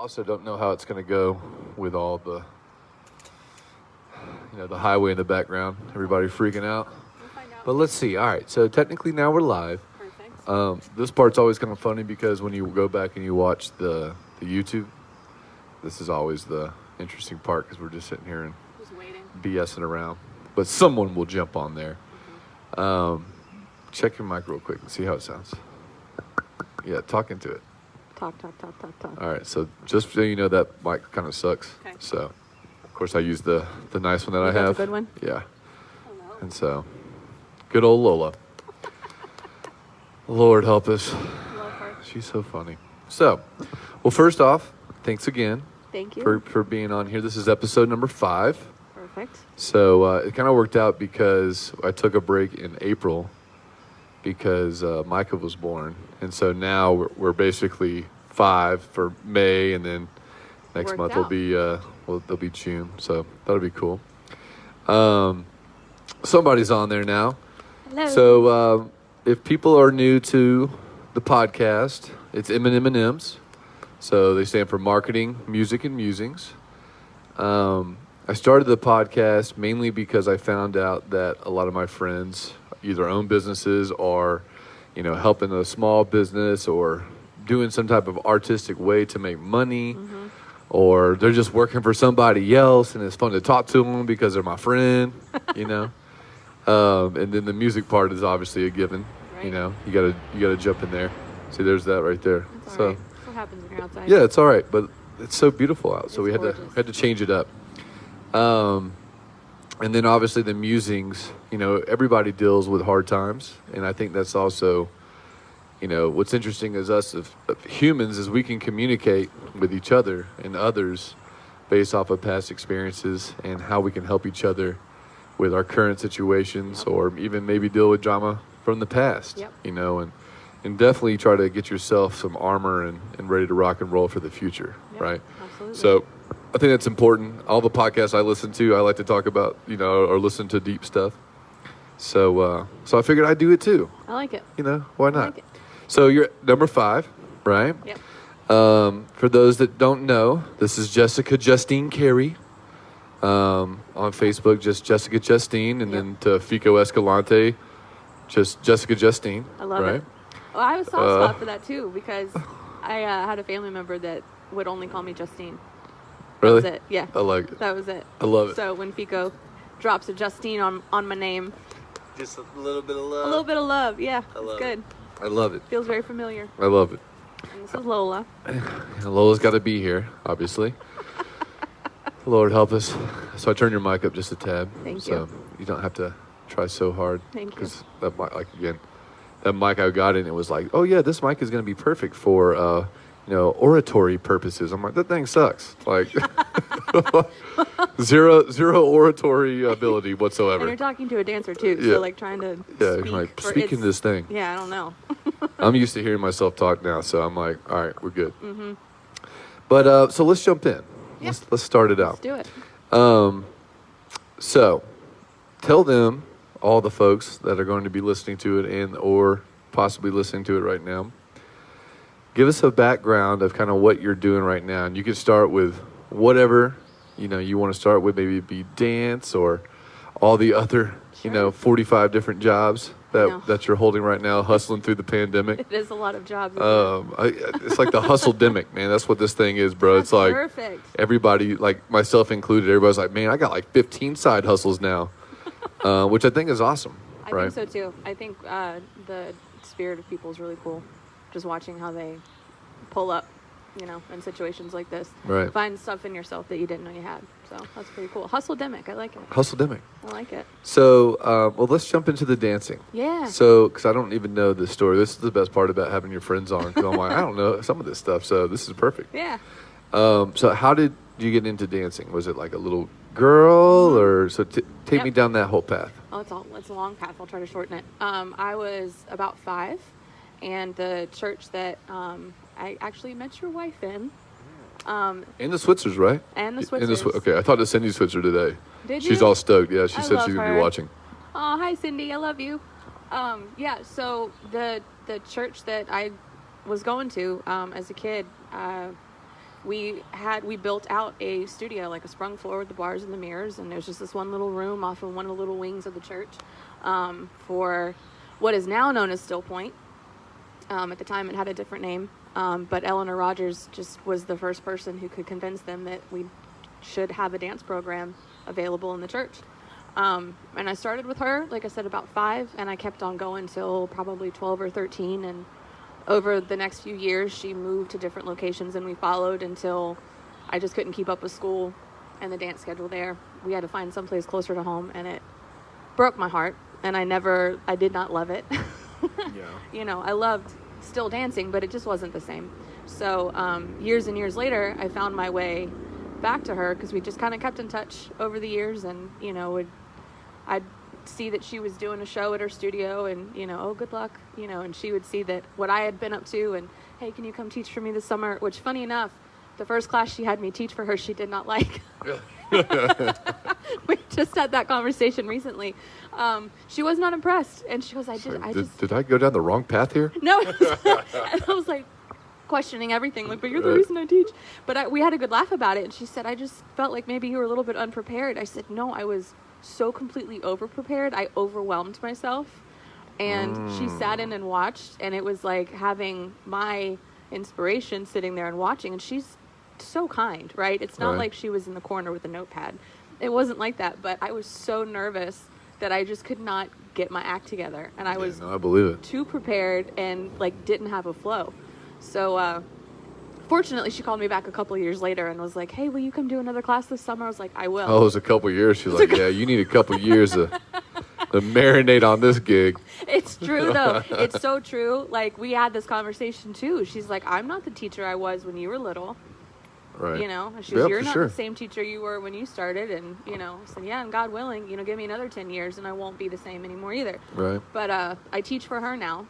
also don't know how it's going to go with all the, the highway in the background. Everybody freaking out. We'll find out. But let's see. All right. So technically now we're live. Perfect. This part's always kind of funny because when you go back and you watch the YouTube, this is always the interesting part because we're just sitting here and Just waiting. BSing around. But someone will jump on there. Check your mic real quick and see how it sounds. Yeah, talk into it. Talk. All right, so just so you know, that mic kind of sucks. Okay. So, of course, I use the nice one that I Is that have. the good one? Yeah. Hello. And so, good old Lola. Lord help us. Love her. She's so funny. So, well, first off, thanks again Thank you. for being on here. This is episode number 5. Perfect. So it kind of worked out because I took a break in April because Micah was born. And so now we're basically 5 for May, and then next Worked month out. will be June. So that'll be cool. Somebody's on there now. Hello. So if people are new to the podcast, it's M&M&M's. So they stand for Marketing, Music, and Musings. I started the podcast mainly because I found out that a lot of my friends either own businesses or, helping a small business or doing some type of artistic way to make money, or they're just working for somebody else and it's fun to talk to them because they're my friend, And then the music part is obviously a given, Right. You gotta jump in there. See, there's that right there. That's So all right. That's what happens when you're outside. yeah, it's all right, but it's so beautiful out, so It's we gorgeous. had to change it up. And then obviously the musings, everybody deals with hard times, and I think that's also, what's interesting as us of humans is we can communicate with each other and others based off of past experiences and how we can help each other with our current situations or even maybe deal with drama from the past, Yep. and definitely try to get yourself some armor and ready to rock and roll for the future, Yep, right? absolutely. So I think that's important. All the podcasts I listen to, I like to talk about, or listen to deep stuff. So I figured I'd do it too. I like it. Why I not? like it. So you're at number 5, right? Yep. For those that don't know, this is Jessica Justine Carey. On Facebook, just Jessica Justine, and Yep. then to Fico Escalante, just Jessica Justine. I love right? it. Well, I have a soft spot for that too because I had a family member that would only call me Justine. Really? That was it. Yeah. I like it. That was it. I love it. So when Fico drops a Justine on my name, Just a little bit of love. a little bit of love. Yeah, I it's love good. I love it. Feels very familiar. I love it. And this is Lola. Lola's got to be here, obviously. Lord help us. So I turn your mic up just a tad. Thank so you. you don't have to try so hard. Thank you. Because that mic, that mic I got in, it was like, oh yeah, this mic is going to be perfect for, oratory purposes. I'm like, that thing sucks. Like, zero oratory ability whatsoever. And you're talking to a dancer too, Yeah. so like trying to Yeah, speak. you're like, for speaking its- this thing. Yeah, I don't know. I'm used to hearing myself talk now, so I'm like, all right, we're good. Mm-hmm. But so let's jump in. Yeah. Let's start it out. Let's do it. So tell them, all the folks that are going to be listening to it and or possibly listening to it right now, give us a background of kind of what you're doing right now. And you can start with whatever, you want to start with. Maybe it be dance or all the other, Sure. 45 different jobs know. that you're holding right now, hustling through the pandemic. It is a lot of jobs. Isn't it? It's like the hustle-demic, man. That's what this thing is, bro. That's it's like perfect. everybody, like myself included, everybody's like, man, I got like 15 side hustles now, which I think is awesome, I right? think so too. I think the spirit of people is really cool. Just watching how they pull up, in situations like this. Right. Find stuff in yourself that you didn't know you had. So that's pretty cool. Hustle-demic. I like it. Hustle-demic. I like it. So, well, let's jump into the dancing. Yeah. So, because I don't even know this story. This is the best part about having your friends on. Because I'm like, I don't know some of this stuff. So this is perfect. Yeah. So how did you get into dancing? Was it like a little girl, or so? Take Yep. me down that whole path. Oh, it's a long path. I'll try to shorten it. I was about 5, and the church that I actually met your wife in. In the Switzers, right? And the In the Switzers. okay, I talked to Cindy Switzer today. Did She's you? all stoked. Yeah, she I said love she's gonna be her. watching. Oh, hi Cindy, I love you. Yeah, so the church that I was going to as a kid, we built out a studio, like a sprung floor with the bars and the mirrors, and there's just this one little room off of one of the little wings of the church for what is now known as Still Point. At the time, it had a different name, but Eleanor Rogers just was the first person who could convince them that we should have a dance program available in the church. And I started with her, like I said, about 5, and I kept on going till probably 12 or 13, and over the next few years, she moved to different locations, and we followed until I just couldn't keep up with school and the dance schedule there. We had to find someplace closer to home, and it broke my heart, and I did not love it. Yeah. I loved still dancing, but it just wasn't the same. So years and years later, I found my way back to her because we just kind of kept in touch over the years, and, I'd see that she was doing a show at her studio, and oh, good luck, and she would see that what I had been up to, and hey, can you come teach for me this summer? Which, funny enough, the first class she had me teach for her, she did not like. We just had that conversation recently. She was not impressed, and she goes, Did I go down the wrong path here? No. And I was like questioning everything, like, but you're the reason I teach. But we had a good laugh about it, and she said, I just felt like maybe you were a little bit unprepared. I said, no, I was so completely overprepared. I overwhelmed myself, and she sat in and watched, and it was like having my inspiration sitting there and watching, and she's so kind, right? It's not like she was in the corner with a notepad. It wasn't like that, but I was so nervous that I just could not get my act together, and I was I believe it. too prepared and like didn't have a flow. So fortunately, she called me back a couple of years later and was like, hey, will you come do another class this summer? I was like, I will. Oh, it was a couple of years. She's like, yeah, you need a couple of years to marinate on this gig. It's true, though. It's so true. Like, we had this conversation, too. She's like, I'm not the teacher I was when you were little. Right. She goes, you're not the same teacher you were when you started. And, I said, yeah, and God willing, give me another 10 years and I won't be the same anymore either. Right. But I teach for her now.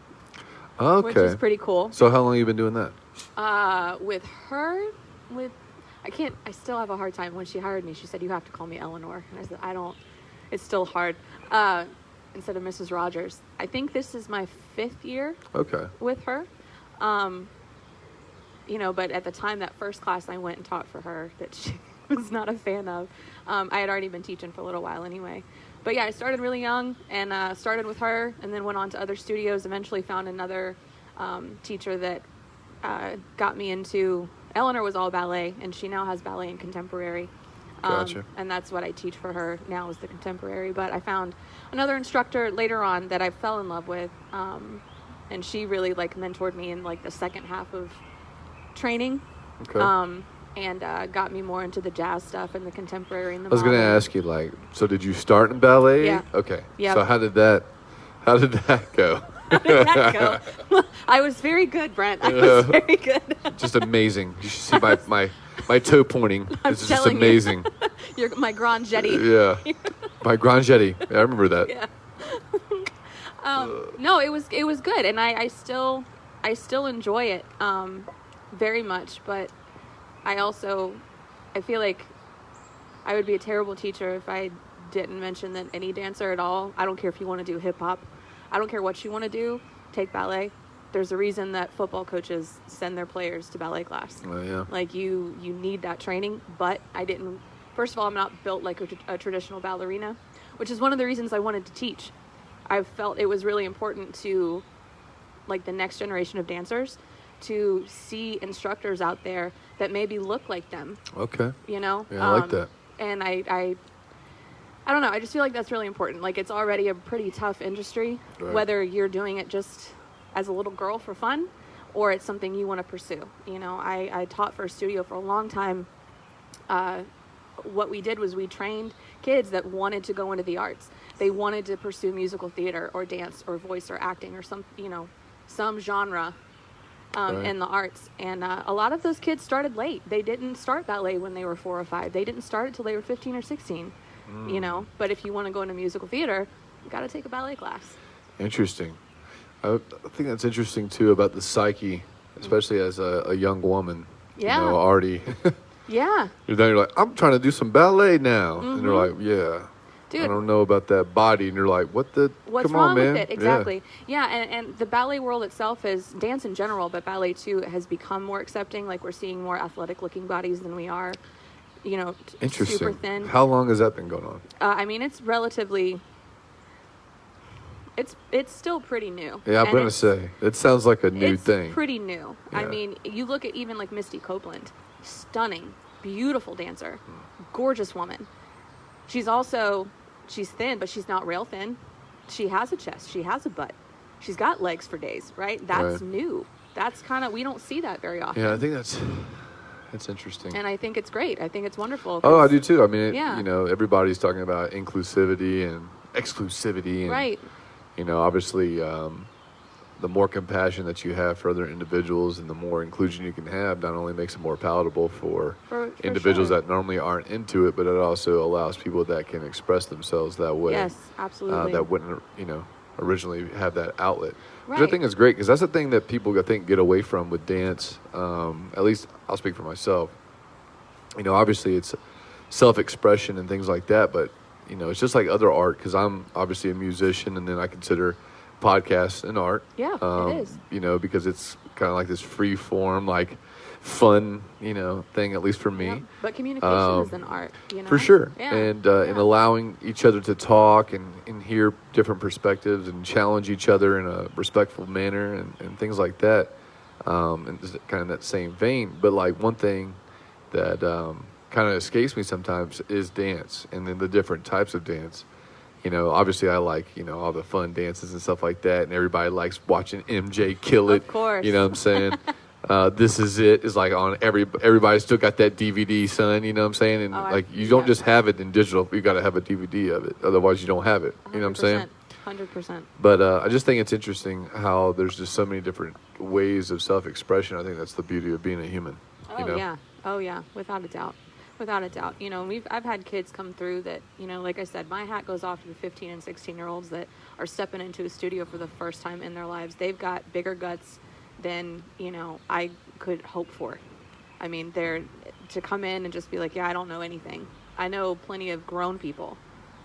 Okay. Which is pretty cool. So how long have you been doing that? With her, I still have a hard time. When she hired me, she said, you have to call me Eleanor. And I said, it's still hard. Instead of Mrs. Rogers. I think this is my 5th year with her. But at the time, that first class I went and taught for her that she was not a fan of, I had already been teaching for a little while anyway. But yeah, I started really young and started with her, and then went on to other studios, eventually found another teacher that got me into, Eleanor was all ballet, and she now has ballet and contemporary. Gotcha. And that's what I teach for her now, is the contemporary. But I found another instructor later on that I fell in love with, and she really mentored me in the second half of training, and got me more into the jazz stuff and the contemporary and the modern. I was going to ask you, so did you start in ballet? Yeah. Okay. Yep. So how did that go? How did that go? I was very good, Brent. I was very good. Just amazing. You should see my toe pointing. It's just amazing. You're my grand jetty. Yeah. My grand jetty. I remember that. Yeah. No, it was good, and I still enjoy it very much, but I feel like I would be a terrible teacher if I didn't mention that any dancer at all, I don't care if you want to do hip hop, I don't care what you want to do, take ballet. There's a reason that football coaches send their players to ballet class. Oh, yeah. You need that training, but first of all, I'm not built like a traditional ballerina, which is one of the reasons I wanted to teach. I felt it was really important to, the next generation of dancers, to see instructors out there that maybe look like them. Okay. Yeah, I like that. And I don't know, I just feel like that's really important. It's already a pretty tough industry, right, whether you're doing it just as a little girl for fun or it's something you want to pursue. I taught for a studio for a long time. What we did was we trained kids that wanted to go into the arts. They wanted to pursue musical theater or dance or voice or acting or some genre right, in the arts. And a lot of those kids started late. They didn't start ballet when they were 4 or 5. They didn't start it till they were 15 or 16, But if you want to go into musical theater, you got to take a ballet class. Interesting. I think that's interesting, too, about the psyche, especially as a young woman. Yeah. Already. Yeah. You're like, I'm trying to do some ballet now. Mm-hmm. And they're like, yeah. Dude, I don't know about that body. And you're like, what the? What's Come wrong on, man. with it? Exactly. Yeah, and the ballet world itself is, dance in general, but ballet too has become more accepting. Like, we're seeing more athletic looking bodies than we are, Interesting. super thin. How long has that been going on? I mean, it's relatively, it's still pretty new. Yeah, I'm going to say, it sounds like a new thing. It's pretty new. Yeah. I mean, you look at even like Misty Copeland, stunning, beautiful dancer, gorgeous woman. She's thin, but she's not rail thin. She has a chest. She has a butt. She's got legs for days, right? That's new. That's kind of, we don't see that very often. Yeah, I think that's interesting. And I think it's great. I think it's wonderful. Oh, I do too. I mean, Yeah. everybody's talking about inclusivity and exclusivity. And, Right. Obviously, the more compassion that you have for other individuals and the more inclusion you can have not only makes it more palatable for individuals sure. that normally aren't into it, but it also allows people that can express themselves that way. Yes, absolutely. That wouldn't, originally have that outlet. Which I Right. think is great because that's the thing that people, I think, get away from with dance. At least I'll speak for myself. Obviously it's self-expression and things like that, but, it's just like other art because I'm obviously a musician and then I consider podcasts and art. Yeah, it is. Because it's kind of like this free form, like fun, thing, at least for me. Yeah. But communication is an art, For sure. Yeah. And allowing each other to talk and hear different perspectives and challenge each other in a respectful manner and things like that. And just kind of that same vein. But like one thing that kind of escapes me sometimes is dance and then the different types of dance. Obviously I like, all the fun dances and stuff like that. And everybody likes watching MJ kill it. Of course. You know what I'm saying? This Is It is like on everybody still got that DVD, son. You know what I'm saying? And you don't just have it in digital. You got to have a DVD of it. Otherwise you don't have it. You know what I'm saying? 100%. But I just think it's interesting how there's just so many different ways of self-expression. I think that's the beauty of being a human. Yeah. Oh yeah. Without a doubt. I've had kids come through that, like I said, my hat goes off to the 15 and 16-year-olds that are stepping into a studio for the first time in their lives. They've got bigger guts than, I could hope for. I mean, they're to come in and just be like, yeah, I don't know anything. I know plenty of grown people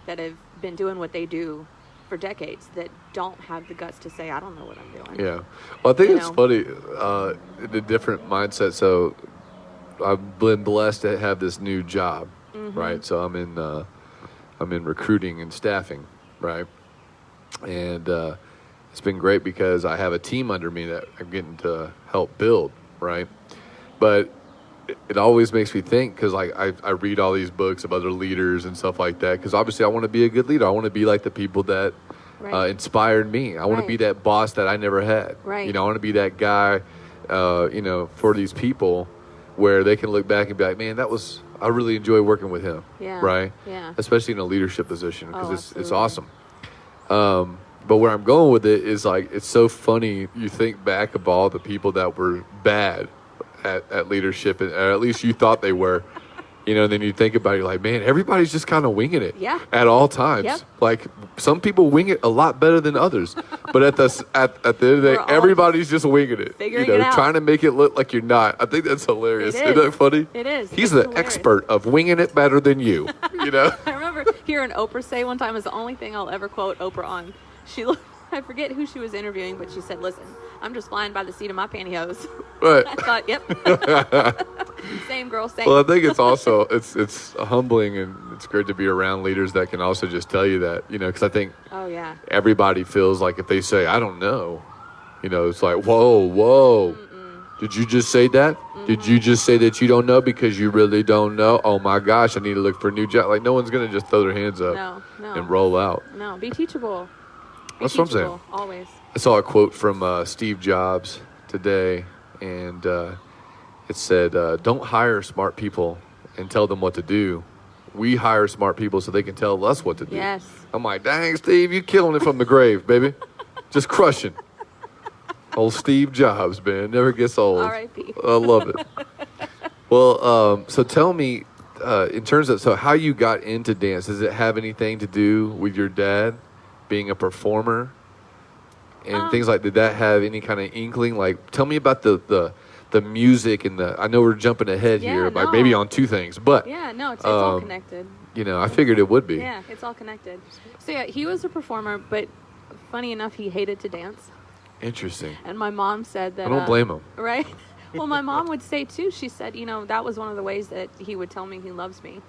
that have been doing what they do for decades that don't have the guts to say, I don't know what I'm doing. Yeah. Well, I think it's funny, the different mindset. So I've been blessed to have this new job, right? So I'm in recruiting and staffing, right? And it's been great because I have a team under me that I'm getting to help build, right? But it always makes me think because like I read all these books of other leaders and stuff like that because obviously I want to be a good leader. I want to be like the people that inspired me. I want to be that boss that I never had. Right. I want to be that guy, for these people where they can look back and be like, man, I really enjoy working with him. Yeah. Right? Yeah. Especially in a leadership position because it's absolutely. awesome. But where I'm going with it is like, it's so funny. You think back of all the people that were bad at leadership, or at least you thought they were, and then you think about it, you're like, man, everybody's just kind of winging it at all times. Yep. Like some people wing it a lot better than others, but at the end of the day, everybody's just winging it, figuring it out. trying to make it look like you're not. I think that's hilarious. It is. Isn't that funny? It is. He's the expert of winging it better than you, I remember hearing Oprah say one time, is the only thing I'll ever quote Oprah on. I forget who she was interviewing, but she said, listen, I'm just flying by the seat of my pantyhose. Right. I thought, yep. Same girl, same. Well, I think it's also, it's humbling and it's great to be around leaders that can also just tell you that, because I think everybody feels like if they say, I don't know, it's like, whoa. Did you just say that? Did you just say that you don't know because you really don't know? Oh my gosh, I need to look for a new job. Like no one's going to just throw their hands up and roll out. No, be teachable. That's what I'm saying. Always. I saw a quote from Steve Jobs today, and it said, don't hire smart people and tell them what to do. We hire smart people so they can tell us what to do. Yes. I'm like, dang, Steve, you killing it from the grave, baby. Just crushing. Old Steve Jobs, man. Never gets old. R.I.P. I love it. Well, so tell me, in terms of, so how you got into dance, does it have anything to do with your dad being a performer and things like, did that have any kind of inkling? Like, tell me about the the music and I know we're jumping ahead here, like maybe on two things, but yeah, no, it's all connected. You know, I figured it would be. Yeah, it's all connected. So yeah, he was a performer, but funny enough, he hated to dance. Interesting. And my mom said that. I don't blame him. Right? Well, my mom would say too. She said, you know, that was one of the ways that he would tell me he loves me.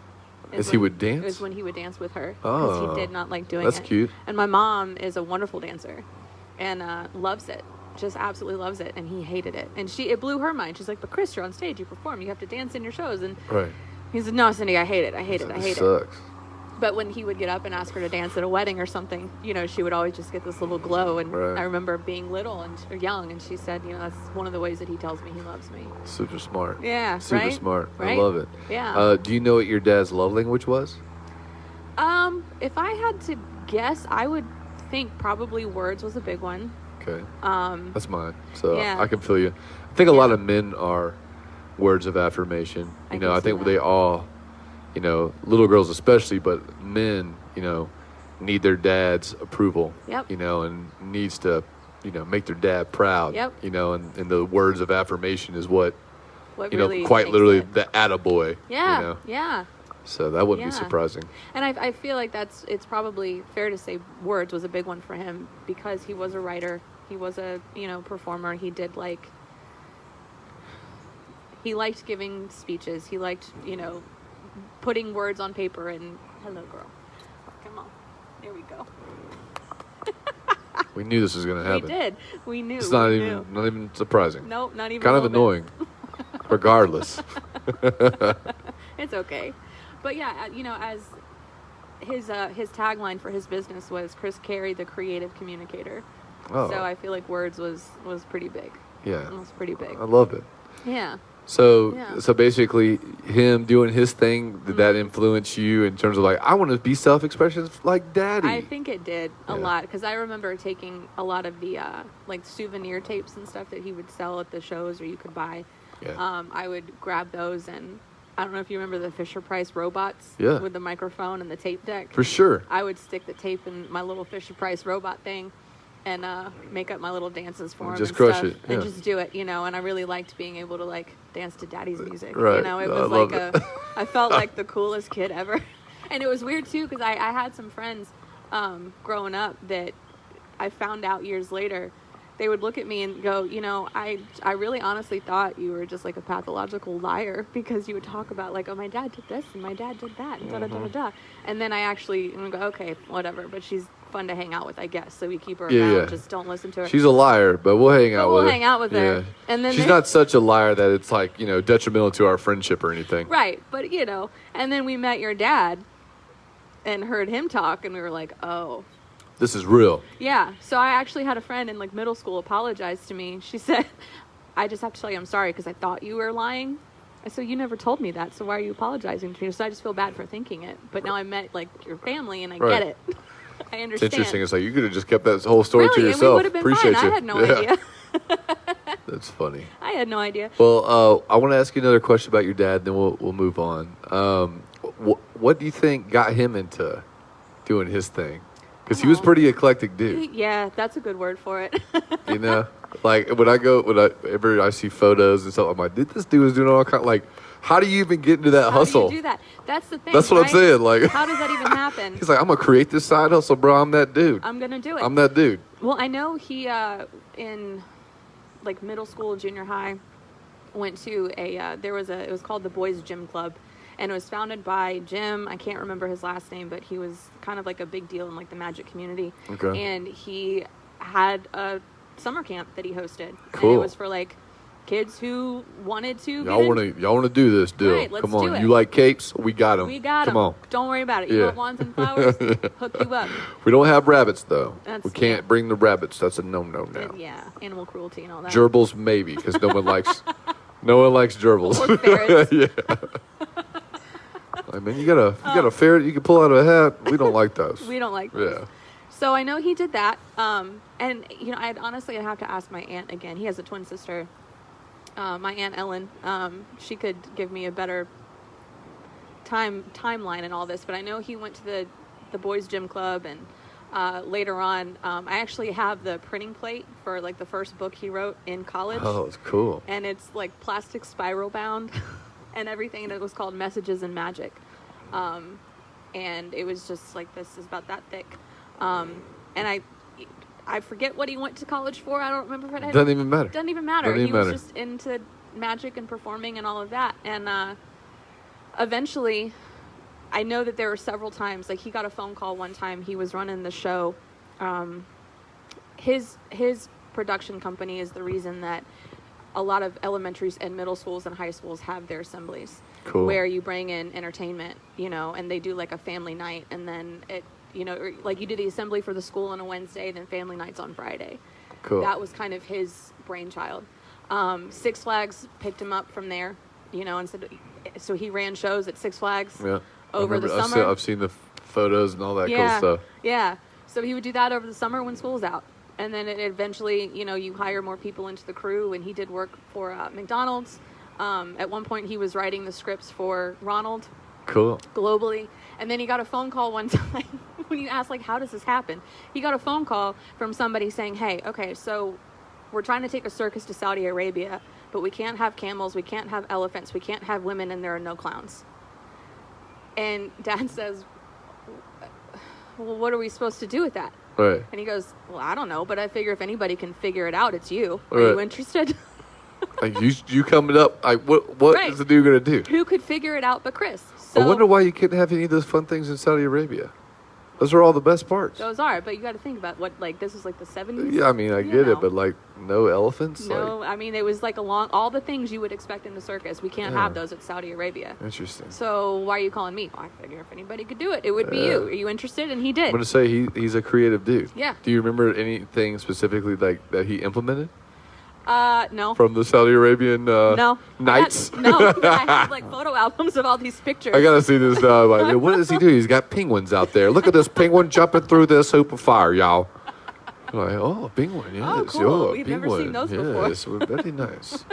He would dance? It was when he would dance with her. Oh. Because he did not like doing it. That's cute. And my mom is a wonderful dancer and loves it. Just absolutely loves it. And he hated it. And it blew her mind. She's like, but Chris, you're on stage. You perform. You have to dance in your shows. And right. He said, no, Cindy, I hate it. I hate it. I hate it. Sucks. But when he would get up and ask her to dance at a wedding or something, you know, she would always just get this little glow. And I remember being little or young, and she said, you know, that's one of the ways that he tells me he loves me. Super smart. Yeah, Super smart. Right? I love it. Yeah. Do you know what your dad's love language was? If I had to guess, I would think probably words was a big one. Okay. That's mine. So yeah. I can feel you. I think a lot of men are words of affirmation. You know, I think they all, you know, little girls especially, but men, you know, need their dad's approval. Yep. You know, and needs to, you know, make their dad proud. Yep. You know, and the words of affirmation is what you really know, quite literally the attaboy. Yeah. You know? Yeah. So that wouldn't be surprising. And I feel like it's probably fair to say words was a big one for him because he was a writer. He was a, you know, performer. He liked giving speeches. He liked, you know, putting words on paper and, hello, girl. Come on. There we go. We knew this was going to happen. We did. We knew. It's not even surprising. Nope, not even kind of annoying. Regardless. It's okay. But yeah, you know, as his tagline for his business was Chris Carey, the creative communicator. Oh. So I feel like words was pretty big. Yeah. It was pretty big. I love it. Yeah. So basically him doing his thing, did that influence you in terms of like, I want to be self-expression like daddy? I think it did a lot because I remember taking a lot of the like souvenir tapes and stuff that he would sell at the shows or you could buy. Yeah. I would grab those and I don't know if you remember the Fisher-Price robots with the microphone and the tape deck. For sure. I would stick the tape in my little Fisher-Price robot thing and make up my little dances for him just and crush stuff, it. Yeah. and just do it, you know, and I really liked being able to like dance to daddy's music. Right. You know, it was like I felt like the coolest kid ever. And it was weird too because I had some friends growing up that I found out years later. They would look at me and go, you know, I really honestly thought you were just like a pathological liar because you would talk about like, oh, my dad did this and my dad did that and da-da-da-da-da. And then I actually go, okay, whatever. But she's fun to hang out with, I guess. So we keep her around. Yeah. Just don't listen to her. She's a liar, but we'll hang out with her. We'll hang out with her. And then she's not such a liar that it's like, you know, detrimental to our friendship or anything. Right. But, you know, and then we met your dad and heard him talk and we were like, oh. This is real. Yeah. So I actually had a friend in like middle school apologize to me. She said, I just have to tell you I'm sorry because I thought you were lying. I said, you never told me that, so why are you apologizing to me? So I just feel bad for thinking it. But now I met like your family and I get it. I understand. It's interesting. It's like you could have just kept that whole story to yourself. And we would have been Appreciate fine. you. I had no idea. That's funny. I had no idea. Well, I want to ask you another question about your dad, then we'll move on. What do you think got him into doing his thing? Because he was pretty eclectic dude. Yeah, that's a good word for it. You know, like whenever I see photos and stuff, I'm like, dude, this dude was doing all kind. Like, how do you even get into that hustle? How do you do that? That's the thing. That's what I'm saying. Like, how does that even happen? He's like, I'm gonna create this side hustle, bro. I'm that dude. I'm gonna do it. I'm that dude. Well, I know he in like middle school, junior high, went to it was called the Boys Gym Club. And it was founded by Jim. I can't remember his last name, but he was kind of like a big deal in like the magic community. Okay. And he had a summer camp that he hosted. Cool. And it was for like kids who wanted to. Y'all want to do this deal? Right, let's Come on. do it. You like capes? We got them. We got them. Come on. Don't worry about it. You want wands and flowers? Hook you up. We don't have rabbits though. We can't bring the rabbits. That's a no now. Yeah, animal cruelty and all that. Gerbils maybe because no one likes gerbils. Or ferrets. Yeah. Like, man, you got a ferret you can pull out of a hat. We don't like those. We don't like those. Yeah. So I know he did that. And you know, I'd have to ask my aunt again. He has a twin sister. My Aunt Ellen. She could give me a better timeline and all this, but I know he went to the boys gym club and later on, I actually have the printing plate for like the first book he wrote in college. Oh, it's cool. And it's like plastic spiral bound and everything. And it was called Messages and Magic. And it was just like, this is about that thick. And I forget what he went to college for. I don't remember. Doesn't even matter. Doesn't even matter. Doesn't even was matter. just into magic and performing and all of that. And eventually, I know that there were several times, like he got a phone call one time. He was running the show. His production company is the reason that a lot of elementaries and middle schools and high schools have their assemblies. Cool. Where you bring in entertainment, and they do like a family night, and then it, like you do the assembly for the school on a Wednesday, then family night's on Friday. Cool. That was kind of his brainchild. Six Flags picked him up from there, and so he ran shows at Six Flags over the summer. I've seen the photos and all that cool stuff. Yeah. So he would do that over the summer when school's out. And then it eventually, you hire more people into the crew, and he did work for McDonald's. At one point, he was writing the scripts for Ronald. Cool. Globally. And then he got a phone call one time when you asked, like, how does this happen? He got a phone call from somebody saying, hey, okay, so we're trying to take a circus to Saudi Arabia, but we can't have camels, we can't have elephants, we can't have women, and there are no clowns. And Dad says, well, what are we supposed to do with that? Right. And he goes, well, I don't know, but I figure if anybody can figure it out, it's you. Are Right. you interested? Like you coming up, like what Right. is the dude gonna do? Who could figure it out but Chris? So I wonder why you couldn't have any of those fun things in Saudi Arabia. Those are all the best parts. those are, but you got to think about what, like, this was like the 70s. Yeah, I mean, I get it, but like no elephants. No, Like, I mean, it was like all the things you would expect in the circus. We can't have those at Saudi Arabia. interesting. So why are you calling me? Well, I figure if anybody could do it, it would be you. Are you interested? And he did. I'm gonna say he's a creative dude. Yeah. Do you remember anything specifically like that he implemented No. from the Saudi Arabian No. nights? I have like photo albums of all these pictures. I gotta see this now. Like, what does he do? He's got penguins out there. Look at this penguin jumping through this hoop of fire, y'all. I'm like, oh, penguin, yes. Oh, cool. Oh, We've penguin. never seen those before. Yes, we're very nice.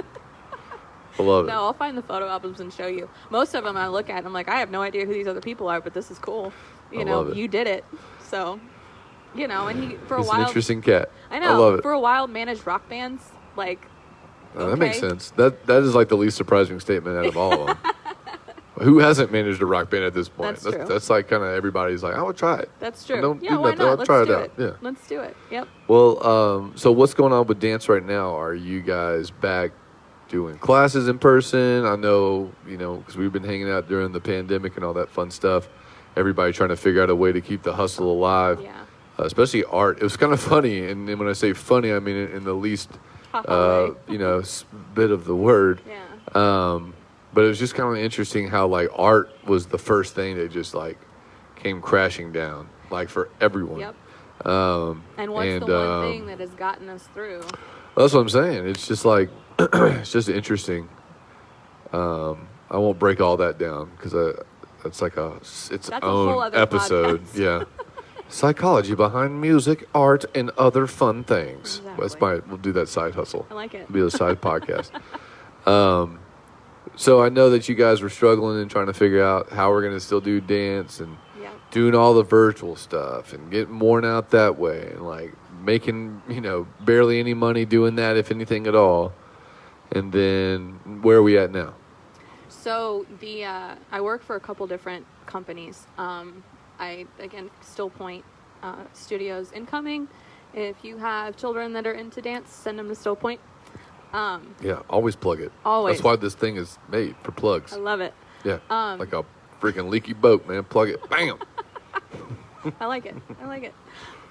I love it. No, I'll find the photo albums and show you. Most of them I look at, I'm like, I have no idea who these other people are, but this is cool. I love it. You did it. So, and he, for He's a while. an interesting cat. I know. I love it. For a while, managed rock bands. Like, That makes okay. sense. That is like the least surprising statement out of all of them. Who hasn't managed a rock band at this point? That's true. That's like kind of everybody's like, I would try it. That's true. Don't Yeah, do why nothing. not? I'll Let's try it do out. it. Yeah. Let's do it. Yep. Well, so what's going on with dance right now? Are you guys back doing classes in person? I know, because we've been hanging out during the pandemic and all that fun stuff. Everybody trying to figure out a way to keep the hustle alive. Yeah. Especially art. It was kind of funny, and when I say funny, I mean in the least, bit of the word. Yeah. But it was just kind of interesting how like art was the first thing that just like came crashing down, like for everyone. Yep. And what's the one thing that has gotten us through? That's what I'm saying. It's just like it's just interesting. I won't break all that down because that's like its That's a whole own other episode. podcast. Yeah. Psychology behind music, art, and other fun things. Exactly. We'll do that side hustle. I like it. It'll be a side podcast. So I know that you guys were struggling and trying to figure out how we're going to still do dance and Yeah. doing all the virtual stuff and getting worn out that way and like making, barely any money doing that, if anything at all. And then where are we at now? So I work for a couple different companies. I Still Point Studios incoming. If you have children that are into dance, send them to Still Point. Yeah, always plug it. Always. That's why this thing is made for plugs. I love it. Yeah, like a freaking leaky boat, man. Plug it, bam. I like it.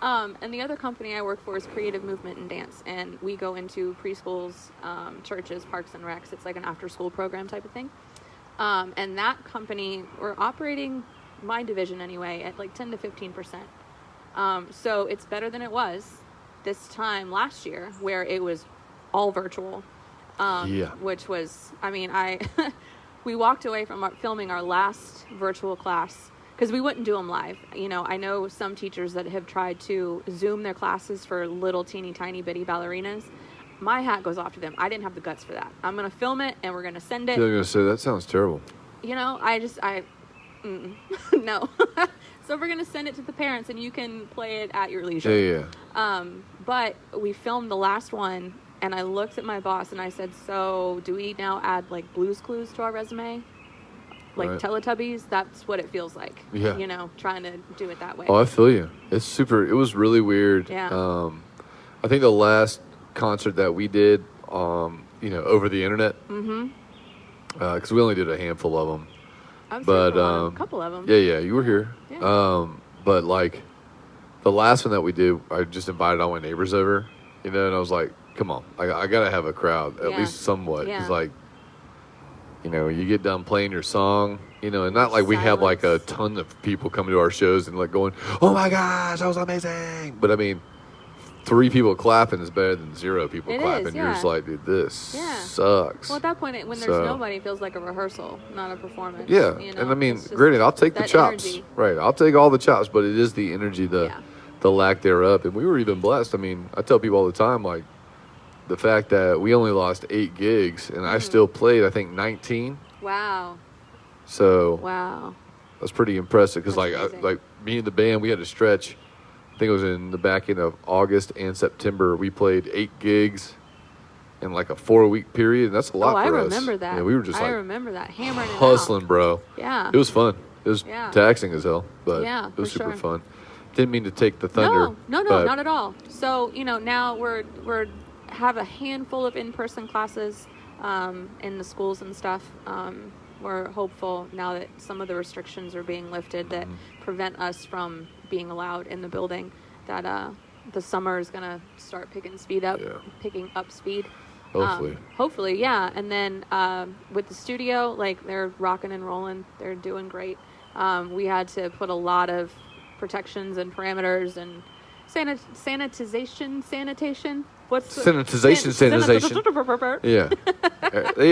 And the other company I work for is Creative Movement and Dance, and we go into preschools, churches, parks and recs. It's like an after-school program type of thing. And that company, we're operating, my division anyway, at like 10 to 15%. So it's better than it was this time last year, where it was all virtual. Which was, we walked away from filming our last virtual class because we wouldn't do them live. I know some teachers that have tried to Zoom their classes for little teeny tiny bitty ballerinas. My hat goes off to them. I didn't have the guts for that. I'm going to film it and we're going to send it. I'm going to say, that sounds terrible. No. So we're going to send it to the parents, and you can play it at your leisure. Yeah. But we filmed the last one, and I looked at my boss, and I said, so do we now add, like, Blue's Clues to our resume? Like right. Teletubbies? That's what it feels like. Yeah. You know, trying to do it that way. Oh, I feel you. It was really weird. Yeah. I think the last concert that we did, over the internet, because we only did a handful of them. I was here for a couple of them. Yeah, you were here. Yeah. But like the last one that we did, I just invited all my neighbors over, and I was like, come on, I gotta have a crowd at least somewhat. Yeah. It's like, you get done playing your song, and not like we have like a ton of people coming to our shows and like going, oh my gosh, that was amazing. But I mean, 3 people clapping is better than 0 people clapping. You're just like, dude, this sucks. Well, at that point, when there's nobody, it feels like a rehearsal, not a performance. Yeah, and I mean, granted, I'll take the chops. Energy. Right, I'll take all the chops, but it is the energy, the lack thereof. And we were even blessed. I mean, I tell people all the time, like, the fact that we only lost 8 gigs, and I still played, I think, 19. Wow. So that's pretty impressive because, like me and the band, we had to stretch. I think it was in the back end of August and September. We played 8 gigs in like a 4-week period, and that's a lot for us. I remember that. Yeah, we were just remember that, hammering it hustling, out. bro. Yeah. It was fun. It was taxing as hell, but it was super fun. Didn't mean to take the thunder. No, not at all. So, now we're have a handful of in-person classes in the schools and stuff. We're hopeful now that some of the restrictions are being lifted that prevent us from being allowed in the building, that the summer is going to start picking up speed. Hopefully. Yeah. And then with the studio, like, they're rocking and rolling. They're doing great. We had to put a lot of protections and parameters and sanitation. What's sanitization? Yeah.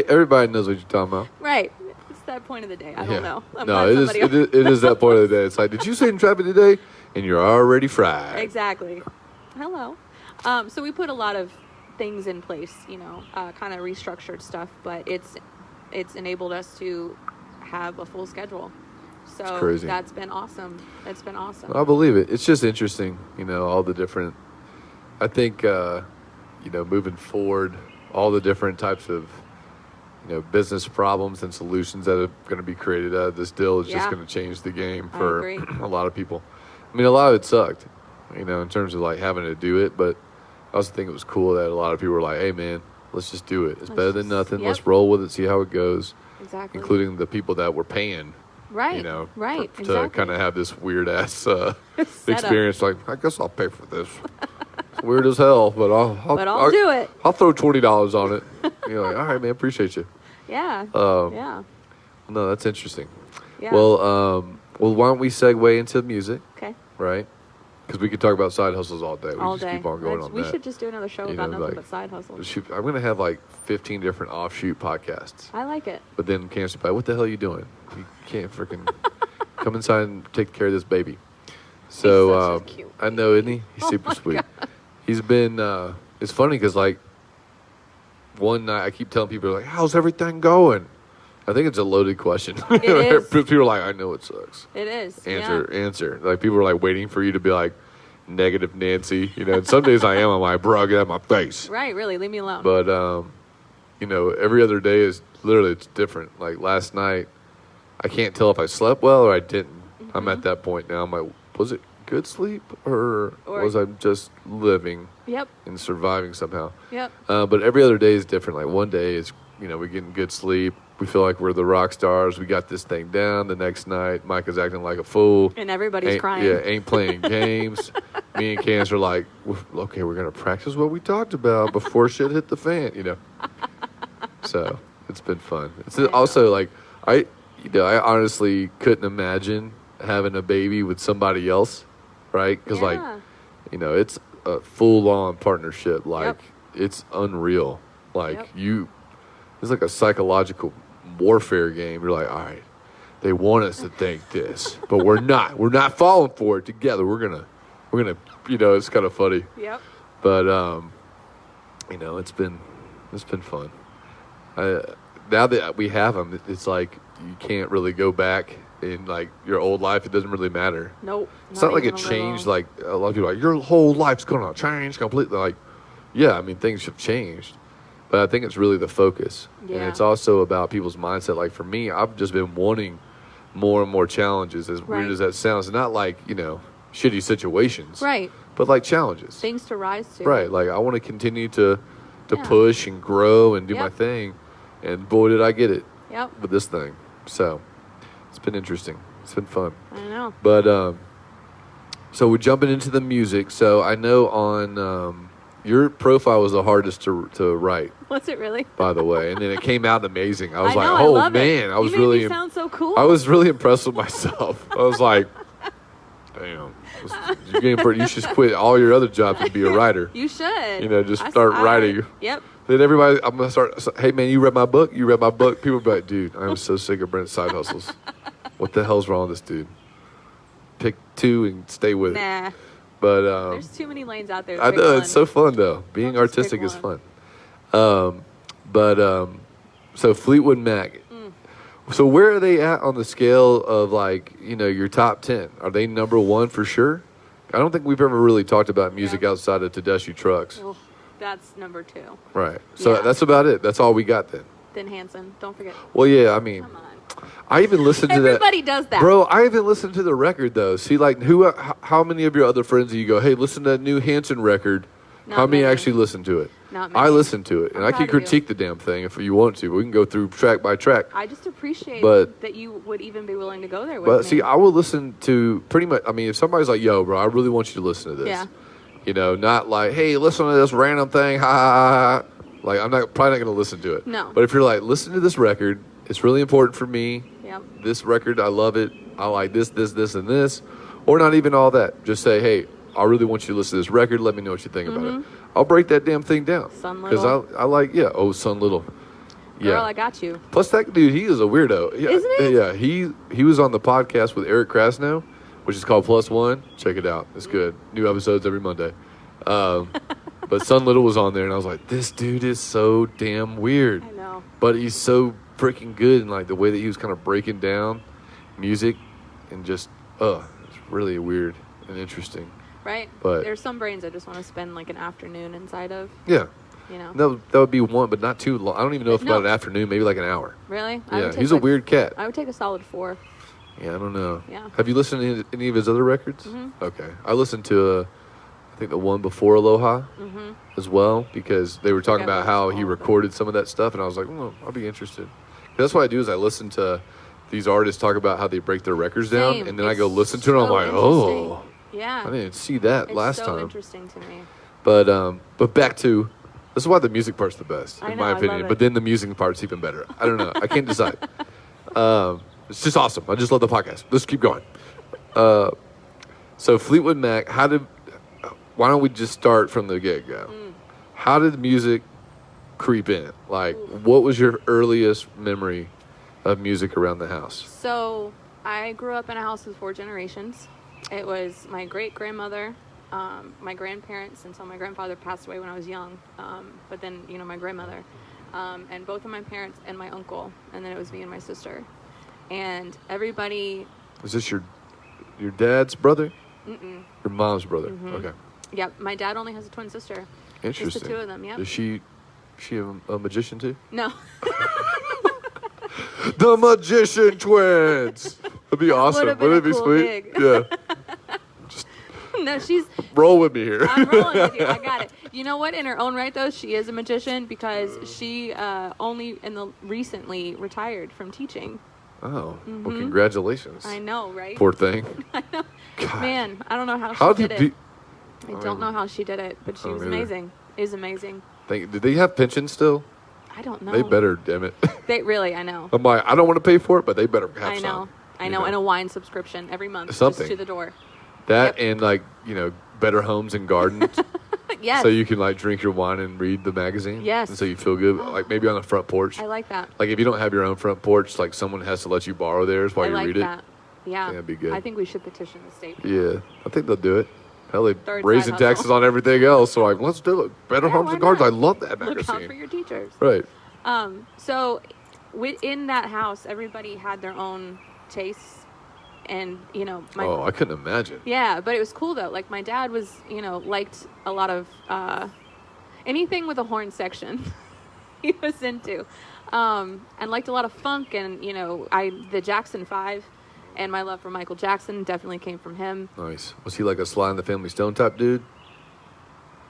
Everybody knows what you're talking about. Right. It's that point of the day. I don't know. It is that point of the day. It's like, did you sit in traffic today? And you're already fried. Exactly. Hello. So we put a lot of things in place, kind of restructured stuff, but it's enabled us to have a full schedule. So crazy. That's been awesome. It's been awesome. I believe it. It's just interesting, all the different, I think, moving forward, all the different types of, business problems and solutions that are going to be created out of this deal is just going to change the game for a lot of people. I mean, a lot of it sucked, in terms of like having to do it, but I also think it was cool that a lot of people were like, hey man, let's just do it. It's better than nothing. Yep. Let's roll with it, see how it goes. Exactly. Including the people that were paying. Right. To kind of have this weird ass experience. Like, I guess I'll pay for this. It's weird as hell, but I'll do it. I'll throw $20 on it. You're like, all right, man, appreciate you. Yeah. No, that's interesting. Yeah. Well, why don't we segue into music? Okay. Right. Because we could talk about side hustles all day. All just day. keep on going on we that. should just do another show about nothing but side hustles. I'm going to have like 15 different offshoot podcasts. I like it. But then Cancer Pie, what the hell are you doing? You can't freaking come inside and take care of this baby. So, He's such a cute I know, isn't he? He's super sweet. God. He's been, it's funny because like one night I keep telling people like, how's everything going? I think it's a loaded question. It is. People are like, I know it sucks. It is. Answer. Like people are like waiting for you to be like negative Nancy, and some days I am. I'm like, bro, get out of my face. Right, really, leave me alone. But, every other day is literally, it's different. Like last night, I can't tell if I slept well or I didn't. Mm-hmm. I'm at that point now. I'm like, was it good sleep or was I just living and surviving somehow? Yep. But every other day is different. Like one day is, we're getting good sleep. We feel like we're the rock stars. We got this thing down. The next night, Mike is acting like a fool. And everybody's crying. Yeah, ain't playing games. Me and Cancer are like, okay, we're going to practice what we talked about before shit hit the fan, So it's been fun. It's also like, I honestly couldn't imagine having a baby with somebody else, right? Because it's a full-on partnership. Like, it's unreal. Like, it's like a psychological warfare game. You're like, all right, they want us to think this, but we're not. We're not falling for it together. We're gonna, it's kind of funny. Yep. But it's been fun. Now that we have them, it's like you can't really go back in like your old life, it doesn't really matter. Nope. It's not like even it a changed. little. Like a lot of people are like, your whole life's gonna change completely. Like, yeah, I mean things have changed, but I think it's really the focus, and Yeah. it's also about people's mindset. Like for me, I've just been wanting more and more challenges. As weird Right. as that sounds, not like shitty situations, Right. but like challenges. Things to rise to. Right. Like I want to continue to Yeah. push and grow and do my Yep. thing, and boy did I get it Yep. with this thing. So it's been interesting. It's been fun. I know. But so we're jumping into the music. So I know on your profile was the hardest to write, Was it really? by the way, and then it came out amazing. I was know, like, I oh love man, it. I was you made really me sound so cool. I was really impressed with myself. I was like, damn, you're getting pretty, you should quit all your other jobs and be a writer. You should. Just start writing. Yep. Then everybody, I'm gonna start. Hey man, you read my book? You read my book? People be like, dude, I'm so sick of Brent's side hustles. What the hell's wrong with this dude? Pick two and stay with it. Nah. But There's too many lanes out there. To I pick know one. it's so fun though. Being Don't just artistic pick is one. fun. So Fleetwood Mac. So where are they at on the scale of like your top 10? Are they number one for sure? I don't think we've ever really talked about music Yeah. outside of Tedeschi Trucks. Well, that's number 2. Right. So Yeah. that's about it. That's all we got then. Then Hanson. Don't forget. Well, yeah. I mean, Come on. I even listened to that. Everybody does that. Bro, I haven't listened to the record though. See, like, how many of your other friends do you go, hey, listen to that new Hanson record? Not How many many. actually listen to it? Not I many. listen to it, and I'm I can proud of you. critique the damn thing if you want to. We can go through track by track. I just appreciate But- that you would even be willing to go there with But me. see, I will listen to pretty much. I mean, if somebody's like, "Yo, bro, I really want you to listen to this," Yeah. not like, "Hey, listen to this random thing," ha ha ha. Like, I'm probably not going to listen to it. No. But if you're like, "Listen to this record. It's really important for me. Yep. This record, I love it. I like this, and this," or not even all that. Just say, "Hey, I really want you to listen to this record. Let me know what you think about it." I'll break that damn thing down. Son Because Little. I like, Son Little. Yeah. Girl, I got you. Plus, that dude, he is a weirdo. Yeah, Isn't he? Yeah, he was on the podcast with Eric Krasno, which is called Plus One. Check it out. It's good. New episodes every Monday. But Son Little was on there, and I was like, this dude is so damn weird. I know. But he's so freaking good, and like the way that he was kind of breaking down music and just, it's really weird and interesting. Right? But- there's some brains I just want to spend like an afternoon inside of, Yeah. you know. That would be one, but not too long. I don't even know if No. about an afternoon, maybe like an hour. Really? I Yeah, would take he's a like- weird cat. I would take a solid 4. Yeah, I don't know. Yeah. Have you listened to any of his other records? Mhm. Okay. I listened to, I think the one before Aloha as well, because they were talking forget about what how it's he called. recorded some of that stuff, and I was like, I'll be interested. That's what I do is I listen to these artists talk about how they break their records down, Same. and then I It's go listen to it, and I'm so like, interesting. oh, Yeah. I didn't see that It's last so time. interesting to me. But back to, this is why the music part's the best, I in know, my I love opinion. it. But then the music part's even better. I don't know. I can't decide. It's just awesome. I just love the podcast. Let's keep going. So Fleetwood Mac, why don't we just start from the get-go? How did the music creep in? Like, what was your earliest memory of music around the house? So I grew up in a house with 4 generations. It was my great-grandmother, my grandparents until my grandfather passed away when I was young. But then, my grandmother, and both of my parents and my uncle. And then it was me and my sister. And everybody... Is this your dad's brother? Mm-mm. Your mom's brother? Mhm. Okay. Yep, my dad only has a twin sister. Interesting. Just the 2 of them, yep. Is she a magician too? No. The Magician Twins. That'd be awesome. Would've been Wouldn't it a be cool sweet? gig. Yeah. No, she's... Roll with me here. I'm rolling with you. I got it. You know what? In her own right, though, she is a magician because she only recently retired from teaching. Oh, well, congratulations. I know, right? Poor thing. I know. God. Man, I don't know how How she did did it. I I don't mean, know how she did it, but she I was don't either. amazing. It was amazing. Did they have pensions still? I don't know. They better, damn it. They really, I know. I'm like, I don't want to pay for it, but they better have I know. some. I you know. And a wine subscription every month. Something. Just to the door. That Yep. and like, better homes and gardens. Yes. So you can like drink your wine and read the magazine. Yes. And so you feel good. Like maybe on the front porch. I like that. Like if you don't have your own front porch, like someone has to let you borrow theirs while I you like read that. it. Yeah. That'd be good. I think we should petition the state. Yeah. I think they'll do it. Hell, they Third raising side hustle. taxes on everything else. So like, let's do it. Better Yeah, homes why and gardens. not? I love that Look out magazine. for your teachers. Right. So within that house, everybody had their own tastes And, you know, I couldn't imagine. Yeah, but it was cool though. Like my dad was, you know, liked a lot of anything with a horn section he was into. And liked a lot of funk, and, you know, the Jackson 5 and my love for Michael Jackson definitely came from him. Nice. Was he like a Sly and the Family Stone type dude?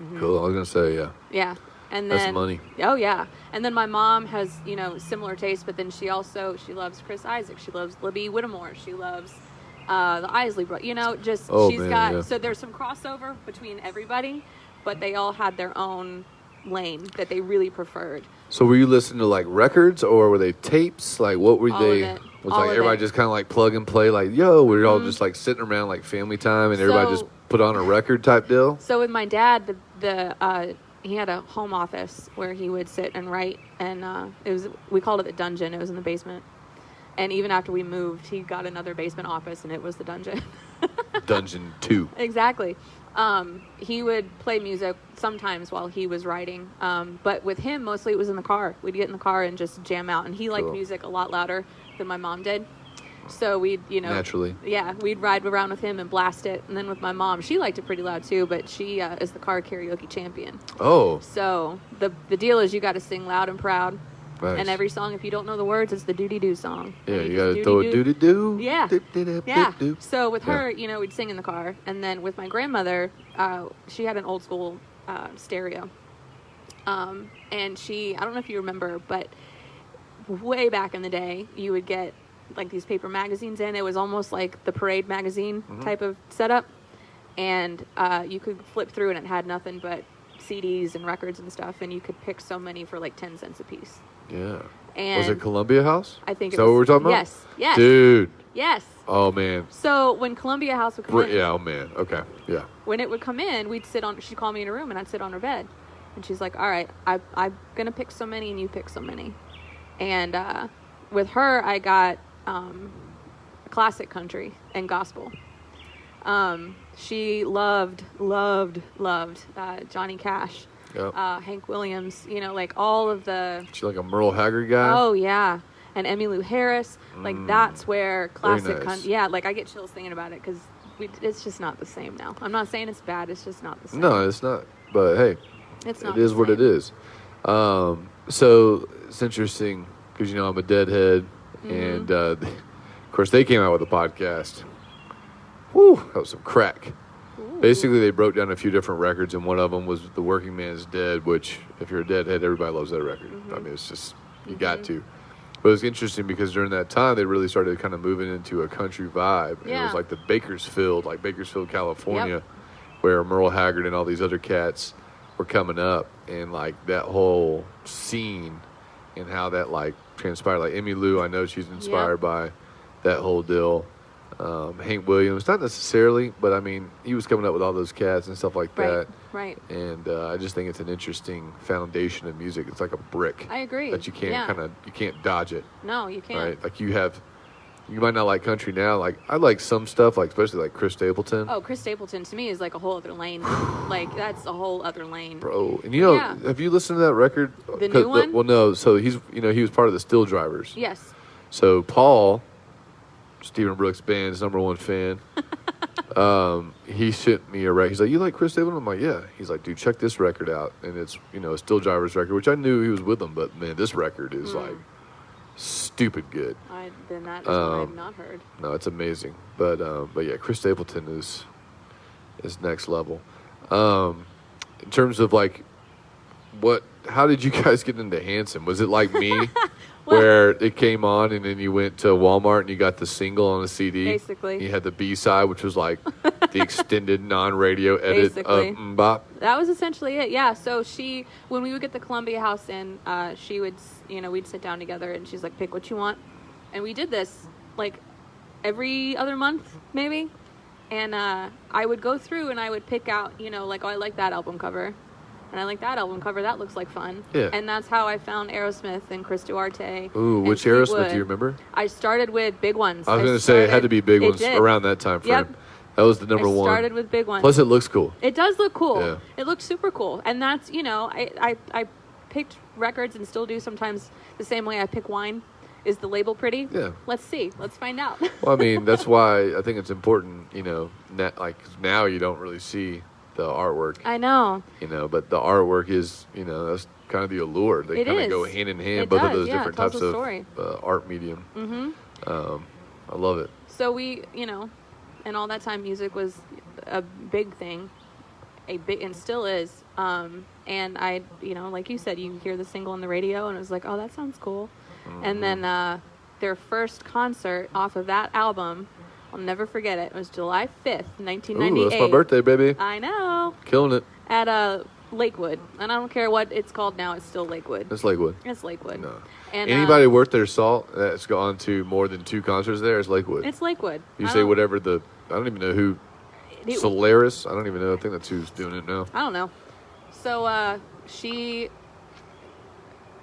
Mm-hmm. Cool. I was going to say, yeah. Yeah. And then, that's money. Oh, yeah. And then my mom has, you know, similar taste, but then she loves Chris Isaac. She loves Libby Whittemore. She loves the Isley Brothers. You know, just, so there's some crossover between everybody, but they all had their own lane that they really preferred. So were you listening to like records, or were they tapes? Like what were all they? Of it. Was all like of everybody it. just kind of like plug and play, like we're all just like sitting around like family time, and everybody just put on a record type deal? So with my dad, he had a home office where he would sit and write, and we called it the dungeon. It was in the basement. And even after we moved, he got another basement office, and it was the dungeon. Dungeon 2. Exactly. He would play music sometimes while he was writing. But with him, mostly it was in the car. We'd get in the car and just jam out. And he liked music a lot louder than my mom did. So we'd, you know. Naturally. Yeah, we'd ride around with him and blast it. And then with my mom, she liked it pretty loud too, but she is the car karaoke champion. Oh. So the deal is you got to sing loud and proud. Nice. And every song, if you don't know the words, it's the doody-doo song. Yeah, you got to throw a doody-doo. Yeah. Yeah. So with her, you know, we'd sing in the car. And then with my grandmother, she had an old school stereo. And I don't know if you remember, but way back in the day, you would get like these paper magazines in. It was almost like the Parade magazine type of setup. And you could flip through and it had nothing but CDs and records and stuff. And you could pick so many for like 10 cents a piece. Yeah. And was it Columbia House? I think Is that what we're talking about? Yes. Yes. Dude. Yes. Oh, man. So when Columbia House would come in. Yeah, oh, man. Okay. Yeah. When it would come in, she'd call me in her room and I'd sit on her bed. And she's like, all right, I'm going to pick so many and you pick so many. And with her, I got classic country and gospel. She loved Johnny Cash. Yep. Hank Williams, you know, like all of the... She like a Merle Haggard guy? Oh, yeah. And Emmylou Harris. Like, that's where classic... nice. Yeah, like, I get chills thinking about it because it's just not the same now. I'm not saying it's bad. It's just not the same. No, it's not. But, hey, it's not it is what it is. So, it's interesting because, you know, I'm a deadhead. And, of course, they came out with a podcast. Whew, that was some crack. Basically, they broke down a few different records, and one of them was The Working Man's Dead, which, if you're a deadhead, everybody loves that record. I mean, it's just, you got to. But it was interesting because during that time, they really started kind of moving into a country vibe. And it was like the Bakersfield, California, where Merle Haggard and all these other cats were coming up. And, like, that whole scene and how that, like, transpired. Like, Emmylou, I know she's inspired by that whole deal. Hank Williams, not necessarily, but I mean, he was coming up with all those cats and stuff like that. Right. And I just think it's an interesting foundation of music. It's like a brick. I agree. That you can't you can't dodge it. No, you can't. Right? Like you might not like country now. Like I like some stuff, like especially like Chris Stapleton. Oh, Chris Stapleton to me is like a whole other lane. Like that's a whole other lane. Bro, and you know, have you listened to that record? The new one? Well, no. So he was part of the Still Drivers. Yes. So Paul, Stephen Brooks' band's #1 fan. He sent me a record. He's like, "You like Chris Stapleton?" I'm like, "Yeah." He's like, "Dude, check this record out." And it's a Still Drivers record, which I knew he was with them, but man, this record is like stupid good. Then that is what I have not heard. No, it's amazing. But yeah, Chris Stapleton is next level. In terms of like, how did you guys get into Hanson? Was it like me? Where it came on and then you went to Walmart and you got the single on a CD. Basically. You had the B-side, which was like the extended non-radio edit Basically. of MMMBop. That was essentially it, yeah. So when we would get the Columbia House in, she would, we'd sit down together and she's like, pick what you want. And we did this like every other month, maybe. And I would go through and I would pick out, like, oh, I like that album cover. And I like that album cover. That looks like fun. Yeah. And that's how I found Aerosmith and Chris Duarte. Ooh, which Aerosmith do you remember? I started with Big Ones. I was going to say it had to be Big Ones around that time frame. Yep. That was the number one. I started with Big Ones. Plus, it looks cool. It does look cool. Yeah. It looks super cool. And that's, I picked records and still do sometimes the same way I pick wine. Is the label pretty? Yeah. Let's see. Let's find out. Well, I mean, that's why I think it's important, you know, like now you don't really see the artwork. I know. You know, but the artwork is, you know, that's kind of the allure. They kind of go hand in hand, both of those different types of art medium. I love it. So we, you know, and all that time music was a big thing, and still is. And I, you know, like you said, you hear the single on the radio and it was like, oh, that sounds cool. And then their first concert off of that album, I'll never forget it. It was July 5th, 1998. Ooh, that's my birthday, baby. I know. Killing it. At Lakewood. And I don't care what it's called now. It's still Lakewood. It's Lakewood. It's Lakewood. No. And, anybody worth their salt that's gone to more than 2 concerts there is Lakewood. It's Lakewood. You say whatever I don't even know who. Solaris? I don't even know. I think that's who's doing it now. I don't know. So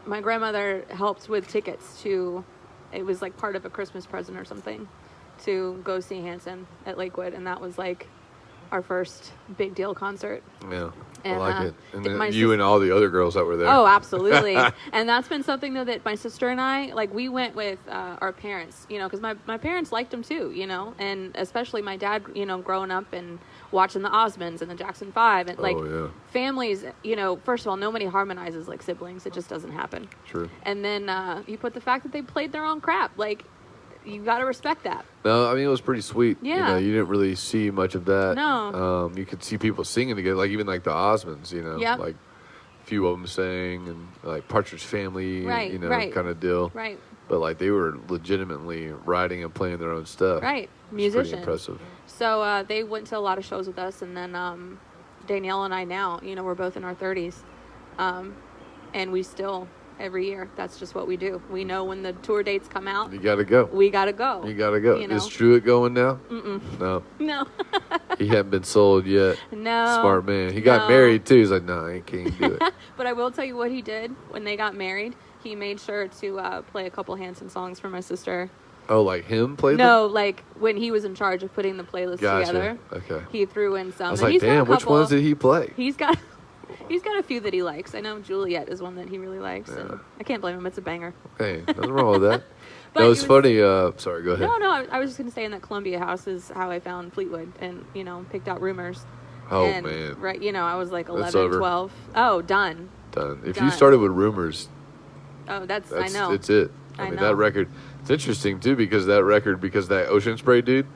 my grandmother helped with tickets to, it was like part of a Christmas present or something, to go see Hanson at Lakewood, and that was like our first big deal concert. Yeah, and, I like it. And then you and all the other girls that were there. Oh, absolutely. And that's been something though that my sister and I, like, we went with our parents, you know, because my parents liked them too, you know, and especially my dad, you know, growing up and watching the Osmonds and the Jackson 5 and families, you know, first of all, nobody harmonizes like siblings. It just doesn't happen. True. And then you put the fact that they played their own crap, like, you got to respect that. No, I mean, it was pretty sweet. Yeah. You know, you didn't really see much of that. No. You could see people singing together, like even like the Osmonds, you know, like a few of them sang, and like Partridge Family, you know, kind of deal. Right. But like they were legitimately writing and playing their own stuff. Right. Musicians. Pretty impressive. So they went to a lot of shows with us, and then Danielle and I now, you know, we're both in our 30s, and we still, every year, that's just what we do. We know when the tour dates come out. You got to go. We got to go. You got to go. You know? Is Truett going now? Mm-mm. No. He hadn't been sold yet. No. Smart man. He got married, too. He's like, no, I can't do it. But I will tell you what he did when they got married. He made sure to play a couple Hanson songs for my sister. Oh, like him play them? No, like when he was in charge of putting the playlist together. Okay. He threw in some. I was like, damn, which ones did he play? He's got a few that he likes. I know Juliet is one that he really likes. Yeah. And I can't blame him. It's a banger. Hey, nothing wrong with that. But no, it's funny. Sorry, go ahead. No, I was just going to say in that Columbia House is how I found Fleetwood and, you know, picked out Rumors. Oh, and, man. Right, you know, I was like 11, That's over. 12. Oh, done. If you started with Rumors, oh, that's I know. It's it. I mean, that record, it's interesting, too, because that Ocean Spray dude,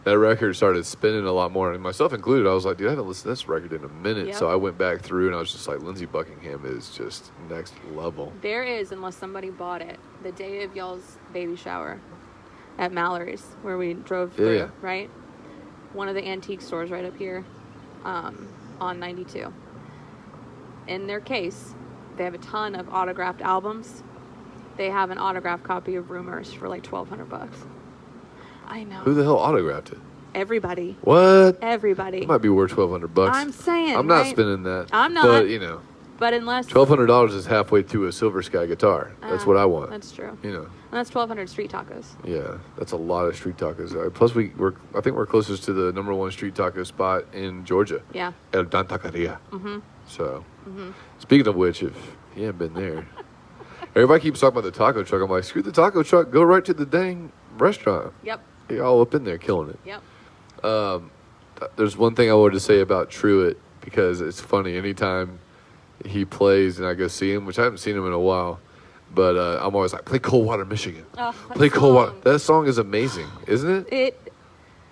that record started spinning a lot more. And myself included, I was like, dude, I haven't listened to this record in a minute. Yep. So I went back through, and I was just like, Lindsey Buckingham is just next level. There is, unless somebody bought it, the day of y'all's baby shower at Mallory's, where we drove through, right? One of the antique stores right up here on 92. In their case, they have a ton of autographed albums. They have an autographed copy of Rumors for like $1,200. I know. Who the hell autographed it? Everybody. What? Everybody. It might be worth $1,200. I'm saying. I'm not spending that. I'm not. But, you know. But unless $1,200 is halfway to a Silver Sky guitar. That's what I want. That's true. You know. And that's 1,200 street tacos. Yeah, that's a lot of street tacos. Plus, I think we're closest to the #1 street taco spot in Georgia. Yeah. El Dan Taqueria. So, speaking of which, if you haven't been there, everybody keeps talking about the taco truck. I'm like, screw the taco truck. Go right to the dang restaurant. Yep. You're all up in there killing it. Yep. There's one thing I wanted to say about Truett, because it's funny. Anytime he plays and I go see him, which I haven't seen him in a while, but I'm always like, play Coldwater, Michigan. Play Coldwater. That song is amazing, isn't it?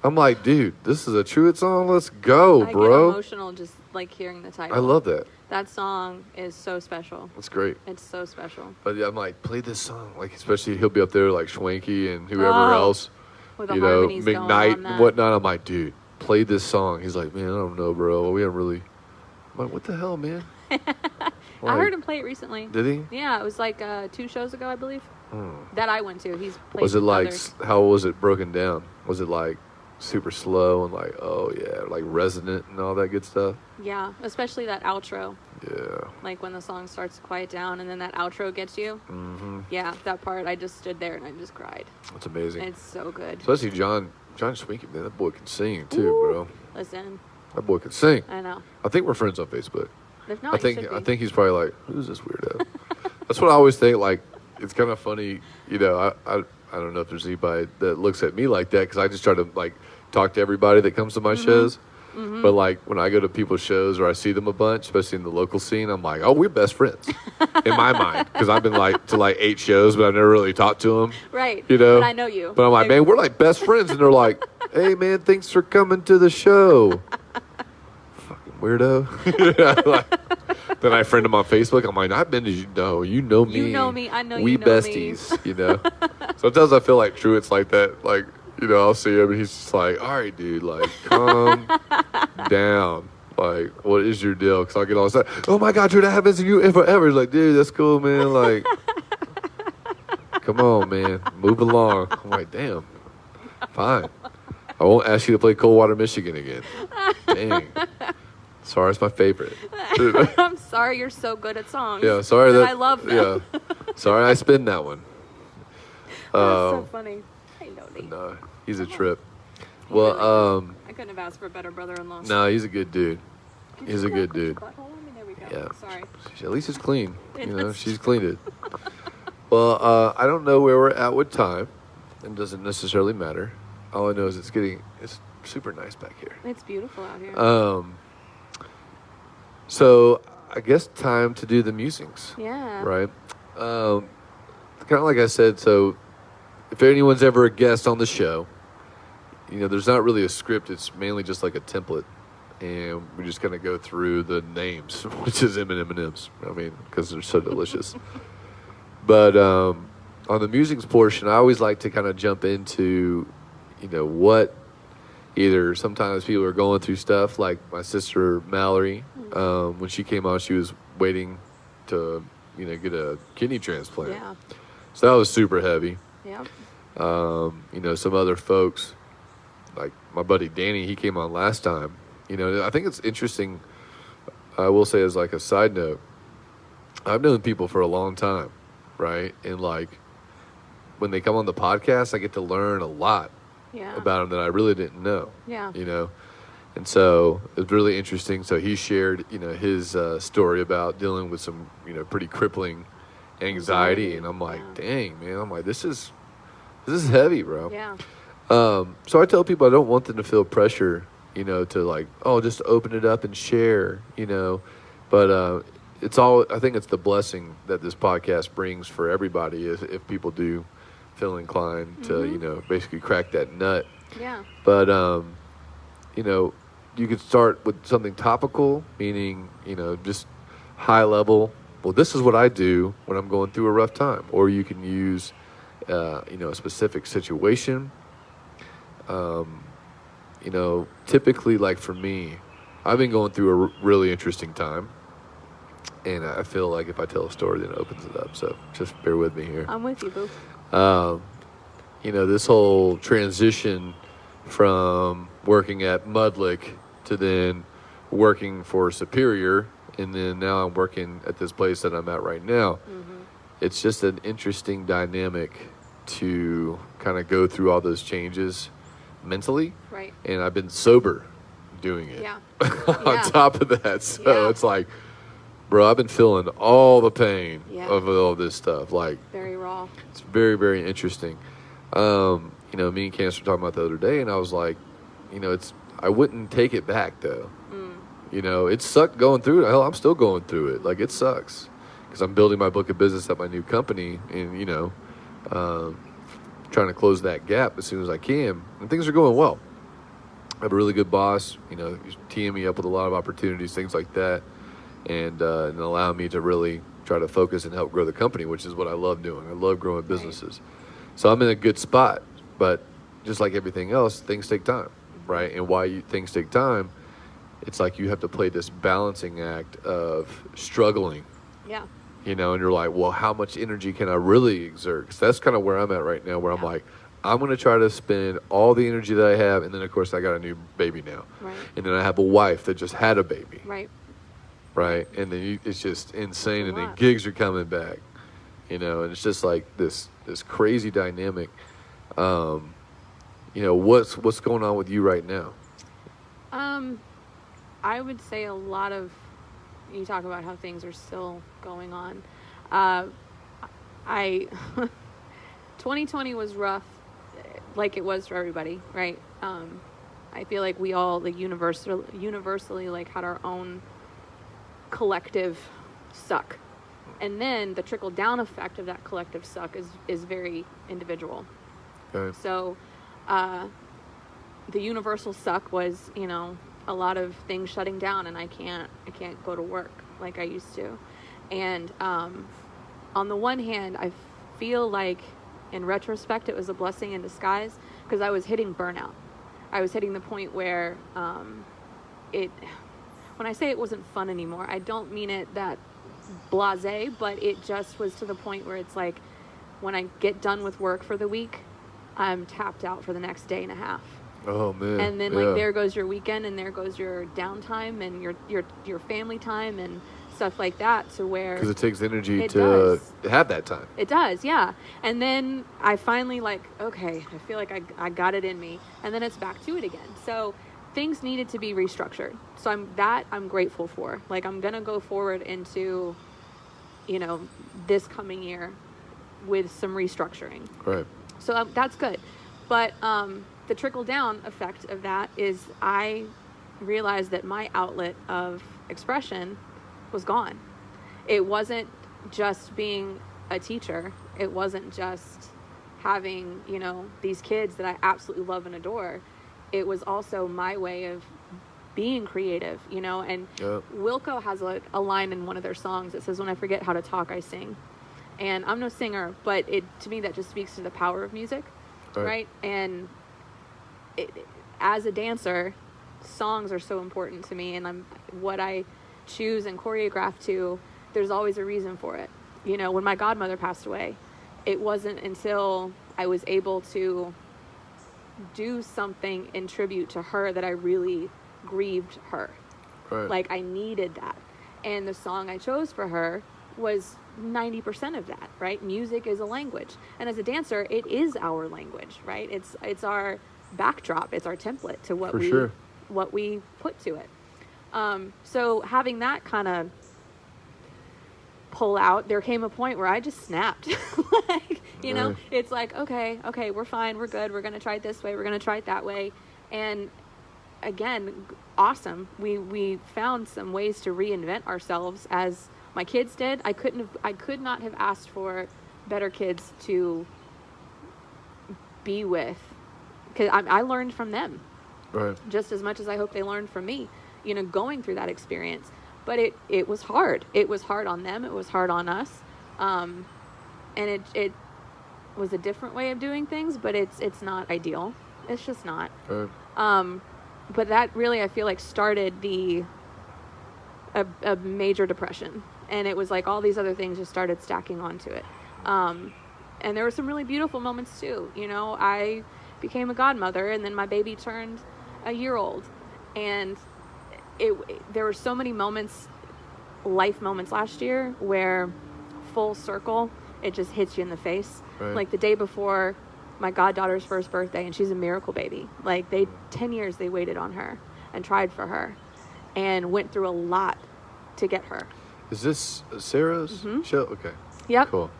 I'm like, dude, this is a Truett song. Let's go, I bro. get emotional just like hearing the title. I love that. That song is so special. That's great. It's so special. But yeah, I'm like, play this song. Like, especially he'll be up there like Schwanky and whoever else. With the you know, harmonies going on McKnight that. and whatnot. I'm like, dude, play this song. He's like, man, I don't know, bro. We haven't really. I'm like, what the hell, man? I heard him play it recently. Did he? Yeah, it was like 2 shows ago, I believe. That I went to. He's played. Was it like, others. how was it broken down? Was it like super slow and like, oh yeah, like resonant and all that good stuff? Yeah, especially that outro. Yeah. Like when the song starts to quiet down and then that outro gets you. Yeah, that part, I just stood there and I just cried. That's amazing. It's so good. Especially John Schwanky, man. That boy can sing too, bro. Listen. That boy can sing. I know. I think we're friends on Facebook. If not, I think he's probably like, who's this weirdo? That's what I always think. Like, it's kind of funny, I don't know if there's anybody that looks at me like that, because I just try to like talk to everybody that comes to my shows. But like when I go to people's shows or I see them a bunch, especially in the local scene, I'm like, oh, we're best friends in my mind, because I've been like to like 8 shows, but I've never really talked to them. Right. But I know you. But I'm like, man, we're like best friends, and they're like, hey, man, thanks for coming to the show. Fucking weirdo. Like, then I friend them on Facebook. I'm like, I've been to you know me. You know me. I know we you know besties. Sometimes I feel like Truett's like that. Like, I'll see him and he's just like, all right, dude, like, calm down. Like, what is your deal? Because I'll get all this stuff. Oh my God, Truett, that happens to you forever. He's like, dude, that's cool, man. Like, come on, man, move along. I'm like, damn, fine. I won't ask you to play Coldwater, Michigan again. Dang. Sorry, it's my favorite. I'm sorry you're so good at songs. Yeah, sorry that I love them. Yeah, sorry I spin that one. That's so funny. Hey, Nody. No, he's a trip. Well, I couldn't have asked for a better brother-in-law. no, he's a good dude. He's a good dude. There we go. Yeah. Sorry. At least it's clean. She's cleaned it. Well, I don't know where we're at with time. It doesn't necessarily matter. All I know is it's super nice back here. It's beautiful out here. So I guess time to do the musings. Yeah. Right. Kind of like I said. So if anyone's ever a guest on the show, there's not really a script. It's mainly just like a template, and we just kind of go through the names, which is M&M&M's. I mean, because they're so delicious. But on the musings portion, I always like to kind of jump into, what either sometimes people are going through stuff, like my sister Mallory. When she came on, she was waiting to, get a kidney transplant. Yeah. So that was super heavy. Yeah. Some other folks, like my buddy Danny, he came on last time. I think it's interesting. I will say, as like a side note, I've known people for a long time, right? And like when they come on the podcast, I get to learn a lot about them that I really didn't know. Yeah. And so it's really interesting. So he shared, his story about dealing with some, pretty crippling anxiety. And I'm like, dang, man. I'm like, this is heavy, bro. Yeah. So I tell people I don't want them to feel pressure, to like, oh, just open it up and share, But I think it's the blessing that this podcast brings for everybody if people do feel inclined to, basically crack that nut. Yeah. But, you could start with something topical, meaning, just high level. Well, this is what I do when I'm going through a rough time. Or you can use, a specific situation. Typically, like for me, I've been going through a really interesting time. And I feel like if I tell a story, then it opens it up. So just bear with me here. I'm with you, boo. This whole transition from working at Mudlick to then working for Superior, and then now I'm working at this place that I'm at right now. Mm-hmm. It's just an interesting dynamic to kind of go through all those changes mentally. Right. And I've been sober doing it. Yeah. On top of that. So it's like, bro, I've been feeling all the pain of all this stuff. Like, very raw. It's very, very interesting. Me and Cancer were talking about the other day, and I was like, I wouldn't take it back, though. It sucked going through it. Hell, I'm still going through it. Like, it sucks. Because I'm building my book of business at my new company and, trying to close that gap as soon as I can. And things are going well. I have a really good boss, he's teeing me up with a lot of opportunities, things like that. And allow me to really try to focus and help grow the company, which is what I love doing. I love growing businesses. So I'm in a good spot. But just like everything else, things take time, right? And why things take time, it's like you have to play this balancing act of struggling. Yeah. And you're like, well, how much energy can I really exert? Because that's kind of where I'm at right now, where I'm like, I'm going to try to spend all the energy that I have. And then, of course, I got a new baby now. Right. And then I have a wife that just had a baby. Right. Right. And then it's just insane. And then gigs are coming back, and it's just like this crazy dynamic. What's going on with you right now? I would say a lot of, you talk about how things are still going on. I 2020 was rough, like it was for everybody, right? I feel like we all like universally like had our own collective suck, and then the trickle down effect of that collective suck is very individual. Okay. So the universal suck was, you know, a lot of things shutting down, and I can't go to work like I used to. And on the one hand, I feel like in retrospect it was a blessing in disguise, because I was hitting burnout. I was hitting the point where when I say it wasn't fun anymore, I don't mean it that blasé, but it just was to the point where it's like when I get done with work for the week, I'm tapped out for the next day and a half. Oh man. And then like there goes your weekend, and there goes your downtime and your family time and stuff like that, to where because it takes energy to have that time. It does, yeah. And then I finally like, okay, I feel like I got it in me, and then it's back to it again. So things needed to be restructured. So I'm grateful for. Like, I'm gonna go forward into, you know, this coming year with some restructuring. Right. So that's good. But the trickle down effect of that is I realized that my outlet of expression was gone. It wasn't just being a teacher. It wasn't just having, you know, these kids that I absolutely love and adore. It was also my way of being creative, you know. And Wilco has a line in one of their songs that says, "When I forget how to talk, I sing." And I'm no singer, but to me that just speaks to the power of music, right? And as a dancer, songs are so important to me, and what I choose and choreograph to, there's always a reason for it. You know, when my godmother passed away, it wasn't until I was able to do something in tribute to her that I really grieved her. Right. Like, I needed that. And the song I chose for her was 90% of that, right? Music is a language. And as a dancer, it is our language, right? It's our backdrop, it's our template to what we put to it. So having that kind of pull out, there came a point where I just snapped. Like, you know, it's like, okay, we're fine, we're good, we're going to try it this way, we're going to try it that way. And again, awesome. We found some ways to reinvent ourselves, as my kids did. I could not have asked for better kids to be with, because I learned from them. Right. Just as much as I hope they learned from me, you know, going through that experience. But it was hard. It was hard on them. It was hard on us. And it was a different way of doing things, but it's not ideal. It's just not. Right. But that really, I feel like, started a major depression. And it was like all these other things just started stacking onto it. And there were some really beautiful moments too. You know, I became a godmother, and then my baby turned a year old. And there were so many moments, life moments last year, where full circle, it just hits you in the face. Right. Like the day before my goddaughter's first birthday, and she's a miracle baby. Like 10 years they waited on her and tried for her and went through a lot to get her. Is this Sarah's show? Okay. Yep. Cool.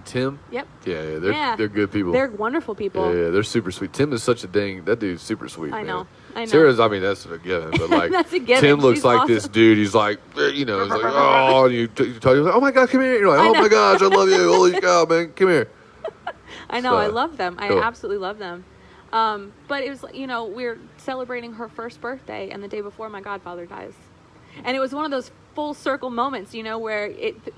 Tim? Yep. Yeah, they're good people. They're wonderful people. Yeah, they're super sweet. Tim is such a that dude's super sweet. I know. Sarah's, I mean, that's a given, but like, that's a given. Tim looks like awesome. This dude. He's like, you know, he's like, oh, and you tell him, oh my God, come here. You're like, oh my gosh, I love you. Holy cow, man, come here. I know, I love them. Cool. I absolutely love them. But it was, you know, we're celebrating her first birthday, and the day before my godfather dies. And it was one of those full circle moments, you know, where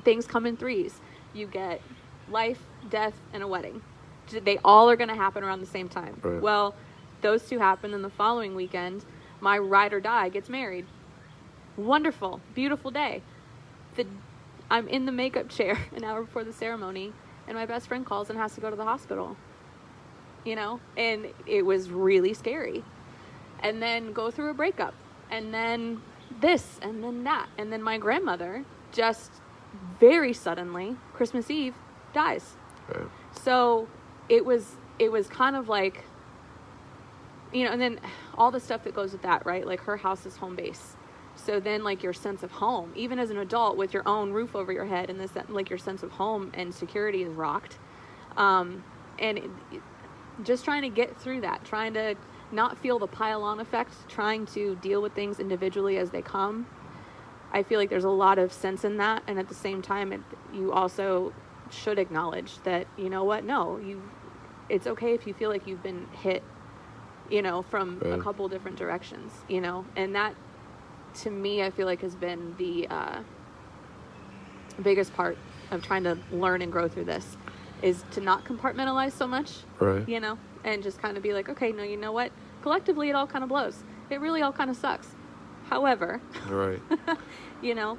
things come in threes. You get life, death, and a wedding. They all are going to happen around the same time. Right. Well, those two happen, and the following weekend, my ride or die gets married. Wonderful, beautiful day. I'm in the makeup chair an hour before the ceremony, and my best friend calls and has to go to the hospital. You know, and it was really scary. And then go through a breakup, and then this, and then that, and then my grandmother just very suddenly, Christmas Eve, dies. Right. So it was kind of like, you know, and then all the stuff that goes with that, right? Like her house is home base. So then, like, your sense of home, even as an adult with your own roof over your head, and this, like, your sense of home and security is rocked. Just trying to get through that, trying to not feel the pile-on effect, trying to deal with things individually as they come. I feel like there's a lot of sense in that, and at the same time, you also should acknowledge that, you know what, no, it's okay if you feel like you've been hit, from a couple different directions, and that, to me, I feel like has been the biggest part of trying to learn and grow through this, is to not compartmentalize so much, right? And just kind of be like, okay, no, you know what? Collectively, it all kind of blows. It really all kind of sucks. However, right. Well,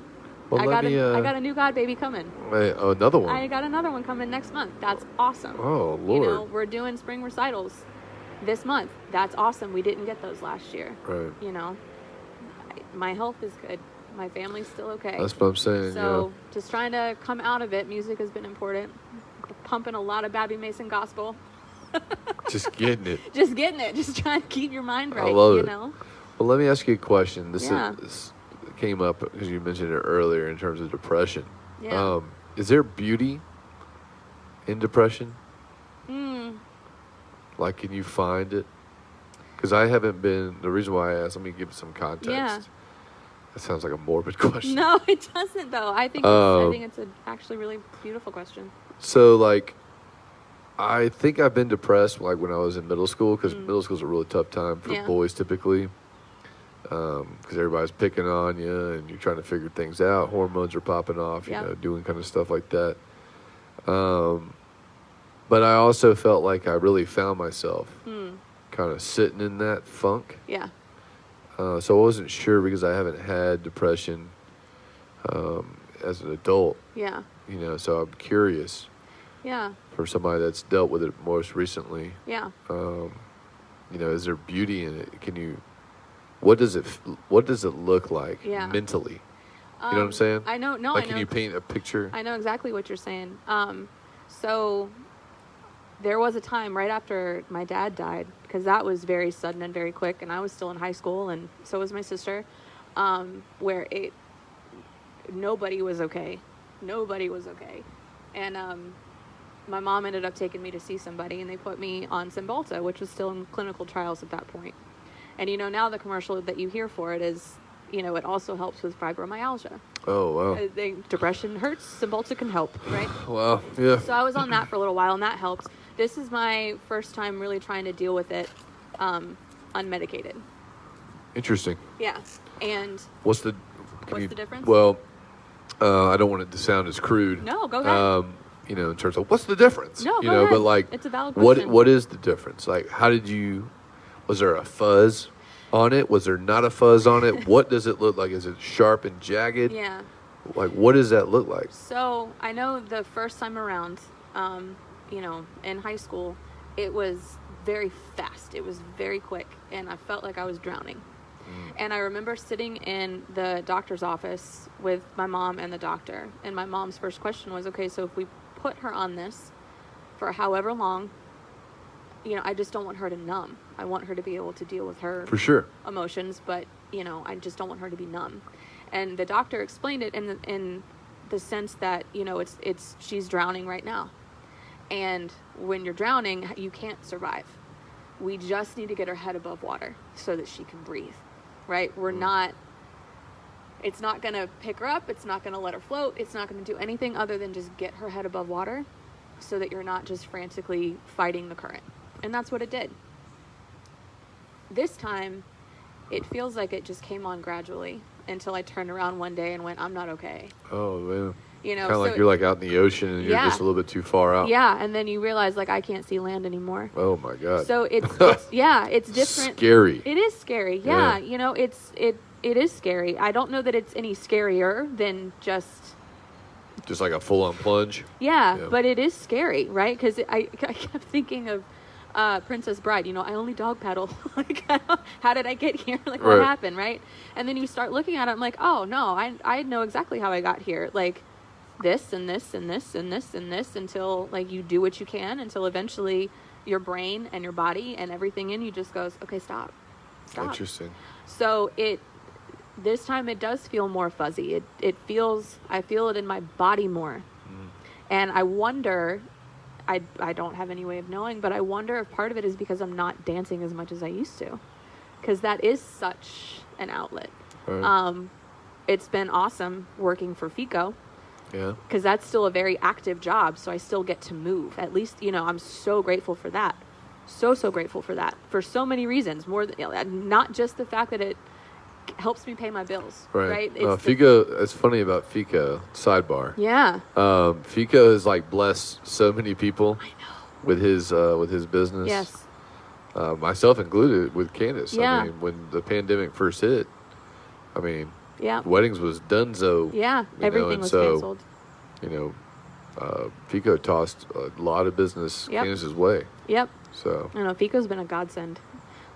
I got a new God baby coming. Another one. I got another one coming next month. That's awesome. Oh, Lord. We're doing spring recitals this month. That's awesome. We didn't get those last year. Right. My health is good. My family's still okay. That's what I'm saying. So just trying to come out of it. Music has been important. Pumping a lot of Babby Mason gospel. Just getting it. Just trying to keep your mind right. I love it. Well, let me ask you a question. This came up because you mentioned it earlier in terms of depression. Yeah. Is there beauty in depression? Like, can you find it? Because I haven't been. The reason why I asked, let me give some context. Yeah. That sounds like a morbid question. No, it doesn't, though. I think it's an actually really beautiful question. So, like, I think I've been depressed, like, when I was in middle school, because middle school is a really tough time for boys, typically, because everybody's picking on you, and you're trying to figure things out. Hormones are popping off, doing kind of stuff like that. But I also felt like I really found myself kind of sitting in that funk. Yeah. So I wasn't sure, because I haven't had depression as an adult. Yeah. So I'm curious. Yeah. For somebody that's dealt with it most recently. Yeah. Is there beauty in it? What does it look like mentally? You know what I'm saying? I know. No, like, I know. can you paint a picture? I know exactly what you're saying. So there was a time right after my dad died, because that was very sudden and very quick, and I was still in high school, and so was my sister, where nobody was okay. And my mom ended up taking me to see somebody, and they put me on Cymbalta, which was still in clinical trials at that point. And now the commercial that you hear for it is, it also helps with fibromyalgia. Oh, wow. Depression hurts, Cymbalta can help, right? Wow, yeah. So I was on that for a little while, and that helped. This is my first time really trying to deal with it unmedicated. Interesting. Yeah. And what's the difference? Well, I don't want it to sound as crude. No, go ahead. In terms of what's the difference? No, go ahead. But, like, it's a valid question. What is the difference? Like, was there a fuzz on it? Was there not a fuzz on it? What does it look like? Is it sharp and jagged? Yeah. Like, what does that look like? So I know the first time around, in high school, it was very fast. It was very quick, and I felt like I was drowning. And I remember sitting in the doctor's office with my mom and the doctor, and my mom's first question was, okay, so if we put her on this for however long, I just don't want her to numb. I want her to be able to deal with her for sure emotions, but I just don't want her to be numb. And the doctor explained it in the sense that she's drowning right now, and when you're drowning, you can't survive. We just need to get her head above water so that she can breathe. Right? It's not going to pick her up. It's not going to let her float. It's not going to do anything other than just get her head above water so that you're not just frantically fighting the current. And that's what it did. This time, it feels like it just came on gradually until I turned around one day and went, I'm not okay. Oh, man. Kind of like you're like out in the ocean and you're just a little bit too far out. Yeah, and then you realize, like, I can't see land anymore. Oh, my God. So it's different. Scary. It is scary. Yeah. It is scary. I don't know that it's any scarier than just like a full-on plunge. Yeah, but it is scary, right? Because I kept thinking of Princess Bride. I only dog paddle. Like, how did I get here? Like, what happened, right? And then you start looking at it, I'm like, oh, no, I know exactly how I got here. Like, this and this and this and this and this until, like, you do what you can until eventually your brain and your body and everything in you just goes, okay, stop. Interesting. So this time it does feel more fuzzy. I feel it in my body more. And I wonder, I don't have any way of knowing, but I wonder if part of it is because I'm not dancing as much as I used to. Because that is such an outlet. Right. It's been awesome working for FICO. Yeah. Because that's still a very active job, so I still get to move. At least, I'm so grateful for that. So grateful for that. For so many reasons. Not just the fact that it helps me pay my bills. Right? FICO, it's funny about FICO, sidebar. Yeah. FICO has like blessed so many people. I know. With his business. Yes. Myself included with Candace. Yeah. I mean, when the pandemic first hit, I mean, yeah, weddings was donezo. Yeah, everything was canceled. FICO tossed a lot of business Candace's way. Yep. So I know FICO's been a godsend.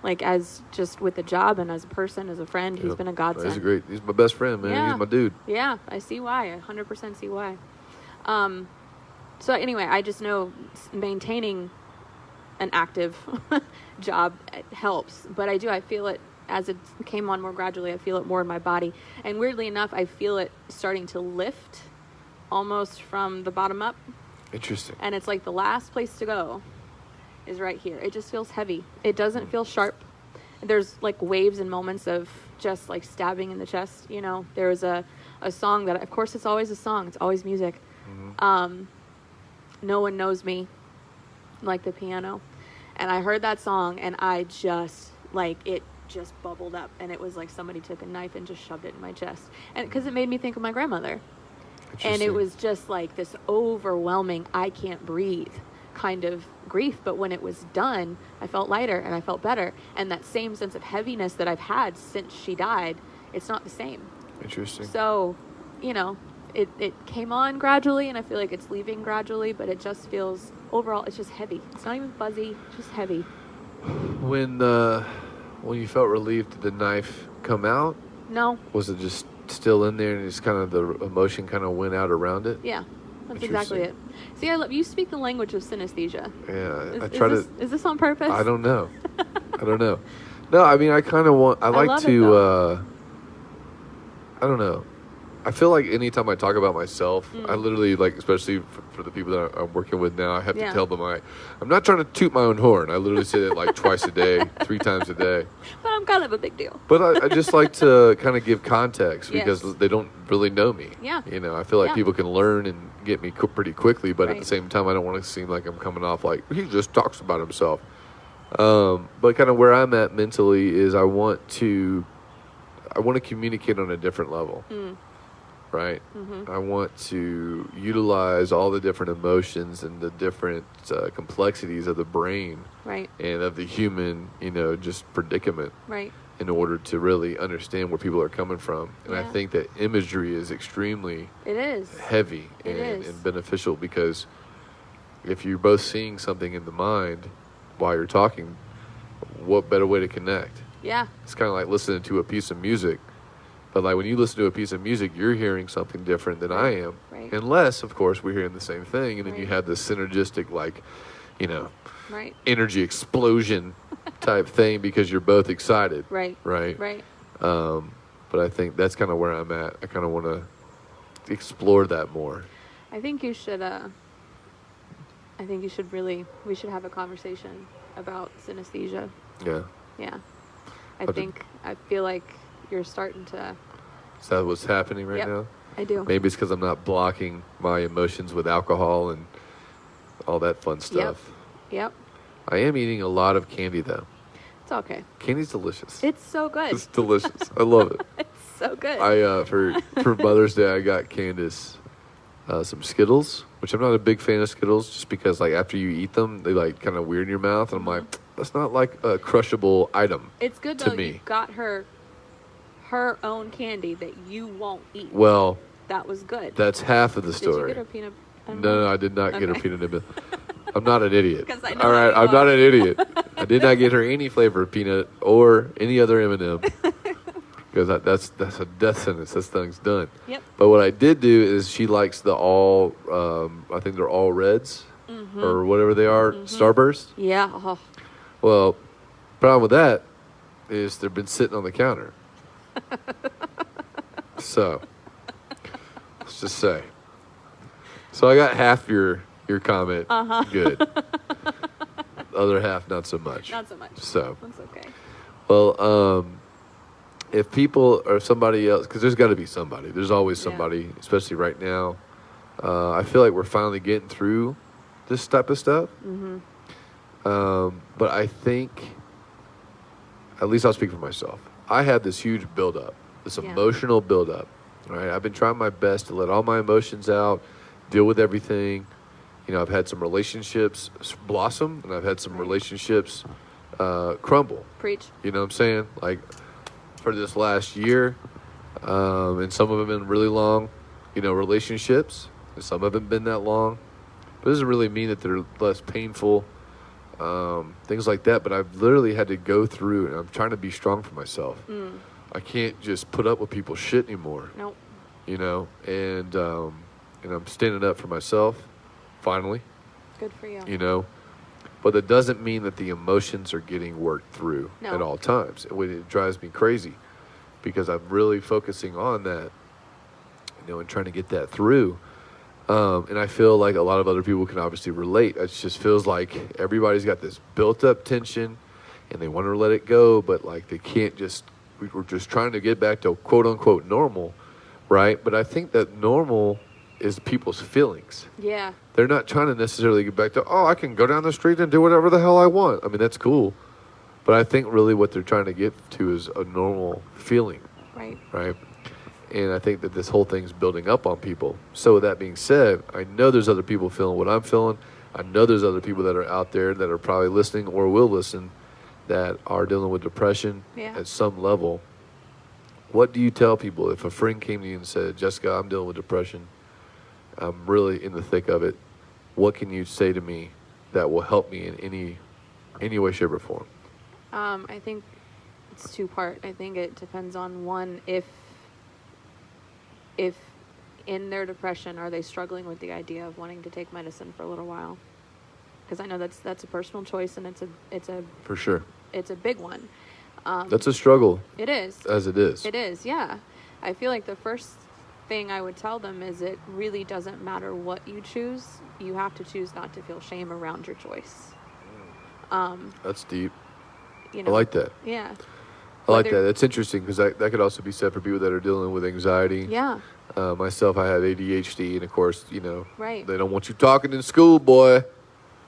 Like as just with the job and as a person, as a friend, he's been a godsend. He's my best friend, man. Yeah. He's my dude. Yeah, I see why. I 100% see why. So anyway, I just know maintaining an active job helps, but I feel it as it came on more gradually. I feel it more in my body, and weirdly enough, I feel it starting to lift almost from the bottom up. Interesting. And it's like the last place to go is right here. It just feels heavy. It doesn't feel sharp. There's like waves and moments of just like stabbing in the chest. There was a song that, of course, it's always a song. It's always music. Mm-hmm. No One Knows Me, like the piano. And I heard that song and I just, it just bubbled up. And it was like somebody took a knife and just shoved it in my chest. And because it made me think of my grandmother. And it was just like this overwhelming, I can't breathe kind of grief. But when it was done, I felt lighter and I felt better. And that same sense of heaviness that I've had since she died, it's not the same. Interesting. So, it came on gradually, and I feel like it's leaving gradually, but it just feels, overall, it's just heavy. It's not even fuzzy, it's just heavy. When you felt relieved, did the knife come out? No. Was it just still in there and just kind of the emotion kind of went out around it? Yeah, that's exactly it. See, you speak the language of synesthesia. Yeah, Is this on purpose? I don't know. No, I mean, I kind of want, I like to, I don't know. I feel like anytime I talk about myself, I literally, especially for the people that I'm working with now, I have to tell them I'm not trying to toot my own horn. I literally say it twice a day, 3 times a day. But I'm kind of a big deal. But I just like to kind of give context because they don't really know me. Yeah. I feel like people can learn and get me pretty quickly, but at the same time, I don't want to seem like I'm coming off like he just talks about himself. But kind of where I'm at mentally is I want to communicate on a different level. Right? Mm-hmm. I want to utilize all the different emotions and the different complexities of the brain and of the human, just predicament in order to really understand where people are coming from. And I think that imagery is extremely heavy and beneficial because if you're both seeing something in the mind while you're talking, what better way to connect? Yeah. It's kind of like listening to a piece of music. But when you listen to a piece of music, you're hearing something different than I am. Right. Unless, of course, we're hearing the same thing. And then you have this synergistic, energy explosion type thing because you're both excited. Right. But I think that's kind of where I'm at. I kind of want to explore that more. I think you should, we should have a conversation about synesthesia. Yeah. Yeah. I feel like you're starting to... Is that what's happening right now? I do. Maybe it's because I'm not blocking my emotions with alcohol and all that fun stuff. Yep. I am eating a lot of candy, though. It's okay. Candy's delicious. It's so good. It's delicious. I love it. It's so good. For Mother's Day, I got Candace some Skittles, which I'm not a big fan of Skittles, just because after you eat them, they kind of weird in your mouth, and I'm like, that's not like a crushable item. It's good though. You got her own candy that you won't eat. Well, that was good. That's half of the story. Did you get her peanut? No, I did not get her peanut M&M. I'm not an idiot. All right, I'm not an idiot. I did not get her any flavor of peanut or any other M&M because that's a death sentence. This thing's done. Yep. But what I did do is she likes the all. I think they're all reds or whatever they are. Starburst. Yeah. Oh. Well, problem with that is they've been sitting on the counter. So, let's just say. So I got half your comment good. The other half, not so much. Not so much. So. That's okay. Well, if people or somebody else, because there's got to be somebody. There's always somebody, especially right now. I feel like we're finally getting through this type of stuff. Mm-hmm. But I think, at least I'll speak for myself. I had this huge buildup, this emotional buildup. Right? I've been trying my best to let all my emotions out, deal with everything. You know, I've had some relationships blossom, and I've had some relationships crumble. Preach. You know what I'm saying? Like, for this last year, and some of them have been really long, relationships, and some haven't been that long. But it doesn't really mean that they're less painful, things like that. But I've literally had to go through, and I'm trying to be strong for myself. I can't just put up with people's shit anymore. Nope. And I'm standing up for myself, finally. Good for you. But that doesn't mean that the emotions are getting worked through at all times. It drives me crazy because I'm really focusing on that, and trying to get that through. And I feel like a lot of other people can obviously relate. It just feels like everybody's got this built-up tension, and they want to let it go, but like they can't just. We're just trying to get back to quote-unquote normal, right? But I think that normal is people's feelings. Yeah. They're not trying to necessarily get back to, I can go down the street and do whatever the hell I want. I mean, that's cool. But I think really what they're trying to get to is a normal feeling. Right. Right? And I think that this whole thing's building up on people. So with that being said, I know there's other people feeling what I'm feeling. I know there's other people that are out there that are probably listening or will listen that are dealing with depression at some level. What do you tell people if a friend came to you and said, Jessica, I'm dealing with depression. I'm really in the thick of it. What can you say to me that will help me in any way, shape, or form? I think it's two-part. I think it depends on one, if in their depression, are they struggling with the idea of wanting to take medicine for a little while? Because I know that's a personal choice, and it's a for sure. It's a big one. That's a struggle. It is. As it is. It is, yeah. I feel like the first thing I would tell them is it really doesn't matter what you choose. You have to choose not to feel shame around your choice. That's deep. I like that. Yeah. I like that. That's interesting because that could also be said for people that are dealing with anxiety. Yeah. Myself, I have ADHD, and of course, right. They don't want you talking in school, boy.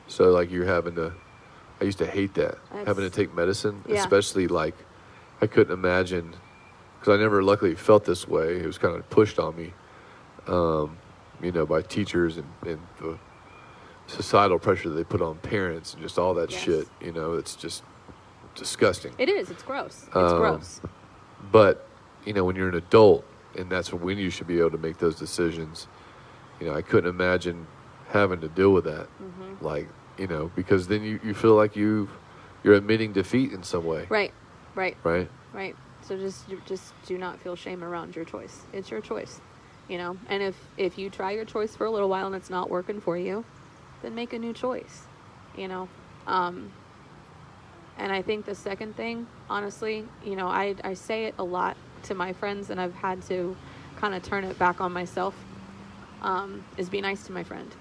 So, like, you're having to. I used to hate that, having to take medicine, especially like I couldn't imagine because I never luckily felt this way. It was kind of pushed on me, by teachers and the societal pressure that they put on parents and just all that shit. It's just disgusting. It is. It's gross. It's gross. But, when you're an adult and that's when you should be able to make those decisions, I couldn't imagine having to deal with that. Mm-hmm. Like, because then you feel like you're admitting defeat in some way. Right. So just do not feel shame around your choice. It's your choice, and if you try your choice for a little while and it's not working for you, then make a new choice, and I think the second thing, honestly, I say it a lot to my friends, and I've had to kind of turn it back on myself, is be nice to my friend.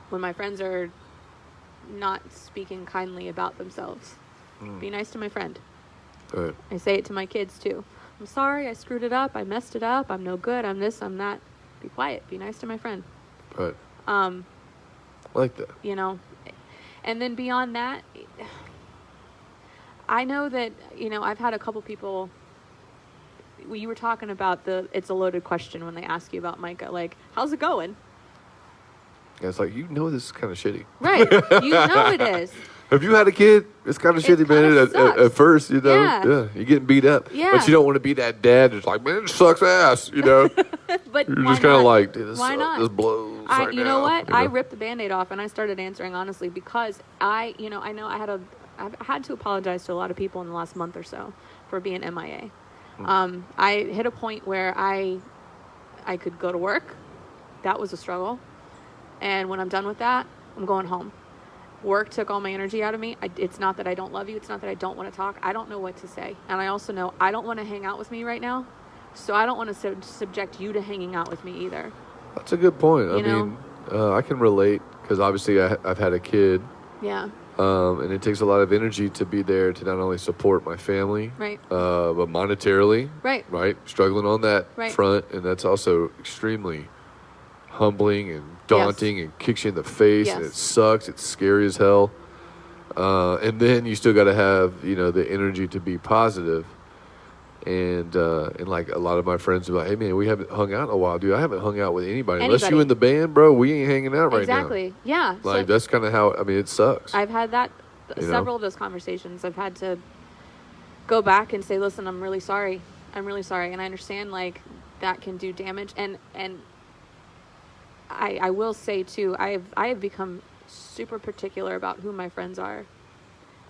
When my friends are not speaking kindly about themselves, be nice to my friend. Right. I say it to my kids too. I'm sorry, I screwed it up, I messed it up, I'm no good, I'm this, I'm that. Be quiet, be nice to my friend. Right. I like that. And then beyond that, I know that, I've had a couple people, you were talking about it's a loaded question when they ask you about Micah, like, how's it going? Yeah, it's like, this is kind of shitty. Right. It is. Have you had a kid? It's kind of shitty, man. At first, Yeah. You're getting beat up. Yeah. But you don't want to be that dad that's like, man, it sucks ass, But you're just kind of like, dude, why not? This blows right you now. know what? I ripped the Band-Aid off and I started answering honestly because I know I've had to apologize to a lot of people in the last month or so for being MIA. I hit a point where I could go to work. That was a struggle. And when I'm done with that, I'm going home. Work took all my energy out of me. It's not that I don't love you. It's not that I don't want to talk. I don't know what to say. And I also know I don't want to hang out with me right now So I don't want to subject you to hanging out with me either. That's a good point. You know? I can relate because obviously I've had a kid. Yeah. And it takes a lot of energy to be there to not only support my family, right, but monetarily, right, struggling on that front, and that's also extremely humbling and daunting and kicks you in the face, and it sucks. It's scary as hell. And then you still got to have the energy to be positive. And like a lot of my friends are like, hey man, we haven't hung out in a while, dude. I haven't hung out with anybody. Unless you in the band, bro. We ain't hanging out right now. Exactly. Yeah. Like that's kind of how. I mean, it sucks. I've had that several of those conversations. I've had to go back and say, listen, I'm really sorry, and I understand like that can do damage. And I will say too, I have become super particular about who my friends are.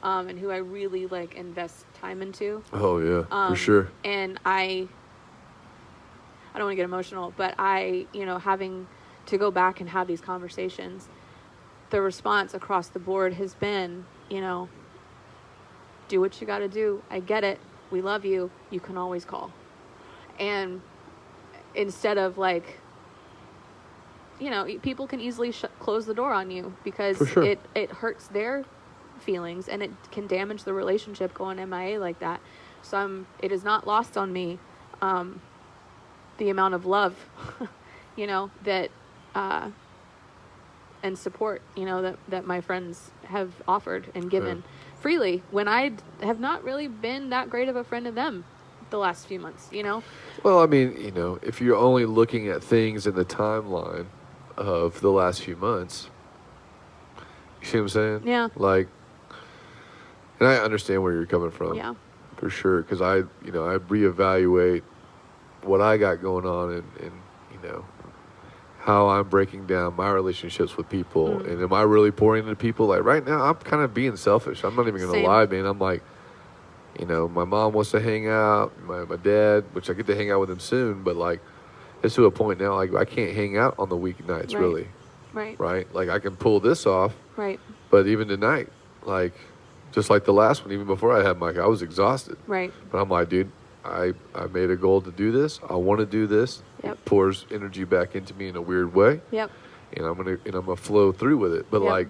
And who I really like invest time into. Oh yeah, for sure. And I don't want to get emotional, but having to go back and have these conversations, the response across the board has been, do what you got to do. I get it. We love you. You can always call. And instead of like, people can easily close the door on you because it hurts their feelings and it can damage the relationship going MIA like that. So it is not lost on me the amount of love that and support that my friends have offered and given freely when I have not really been that great of a friend to them the last few months. Well, I mean, if you're only looking at things in the timeline of the last few months, you see what I'm saying? Yeah. Like, and I understand where you're coming from. Yeah. For sure, because I reevaluate what I got going on and how I'm breaking down my relationships with people. And am I really pouring into people? Like right now, I'm kind of being selfish. I'm not even going to lie, man. I'm like, my mom wants to hang out, my dad, which I get to hang out with him soon, but like it's to a point now, like I can't hang out on the weeknights really. Right? Like I can pull this off. Right. But even tonight, like, just like the last one, even before I had Mike, I was exhausted. Right. But I'm like, dude, I made a goal to do this. I want to do this. Yep. It pours energy back into me in a weird way. Yep. And I'm gonna flow through with it. But like,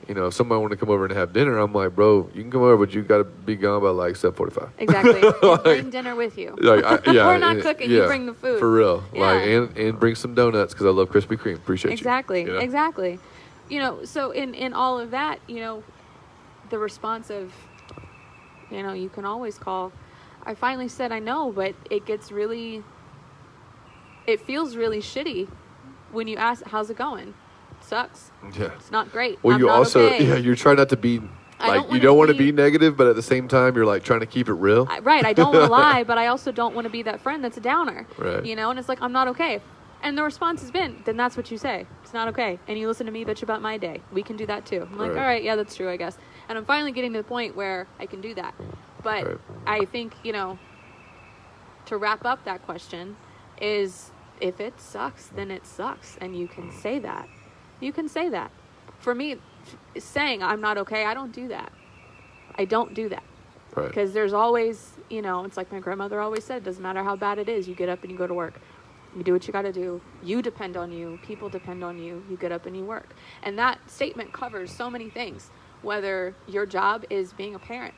if somebody want to come over and have dinner, I'm like, bro, you can come over, but you got to be gone by like 7:45. Exactly. And bring dinner with you. Like, we're not cooking. You bring the food. For real. Yeah. Like, and bring some donuts because I love Krispy Kreme. Appreciate exactly. you. Exactly. So in all of that, the response of, you can always call. I finally said I know, but it feels really shitty when you ask, how's it going? Sucks. Yeah. It's not great. Well, you also, okay. you're trying not to be, like, you don't want to be negative, but at the same time, you're like trying to keep it real. I don't want to lie, but I also don't want to be that friend that's a downer. Right. And it's like, I'm not okay. And the response has been, then that's what you say. It's not okay. And you listen to me bitch about my day. We can do that too. I'm like, all right, yeah, that's true, I guess. And I'm finally getting to the point where I can do that. But I think, to wrap up that question is, if it sucks, then it sucks. And you can say that. You can say that. For me, saying I'm not okay, I don't do that. I don't do that. Right. Because there's always, it's like my grandmother always said, it doesn't matter how bad it is, you get up and you go to work. You do what you got to do. You depend on you. People depend on you. You get up and you work. And that statement covers so many things. Whether your job is being a parent,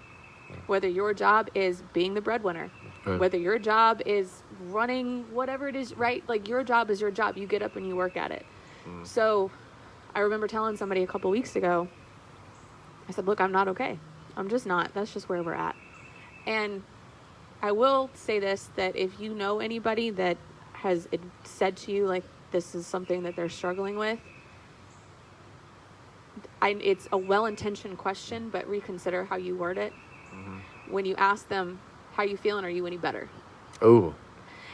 whether your job is being the breadwinner, whether your job is running whatever it is, right? Like your job is your job. You get up and you work at it. So I remember telling somebody a couple weeks ago, I said, look, I'm not okay. I'm just not. That's just where we're at. And I will say this, that if you know anybody that has said to you, like, this is something that they're struggling with, it's a well-intentioned question, but reconsider how you word it. When you ask them, how you feeling? Are you any better? Oh.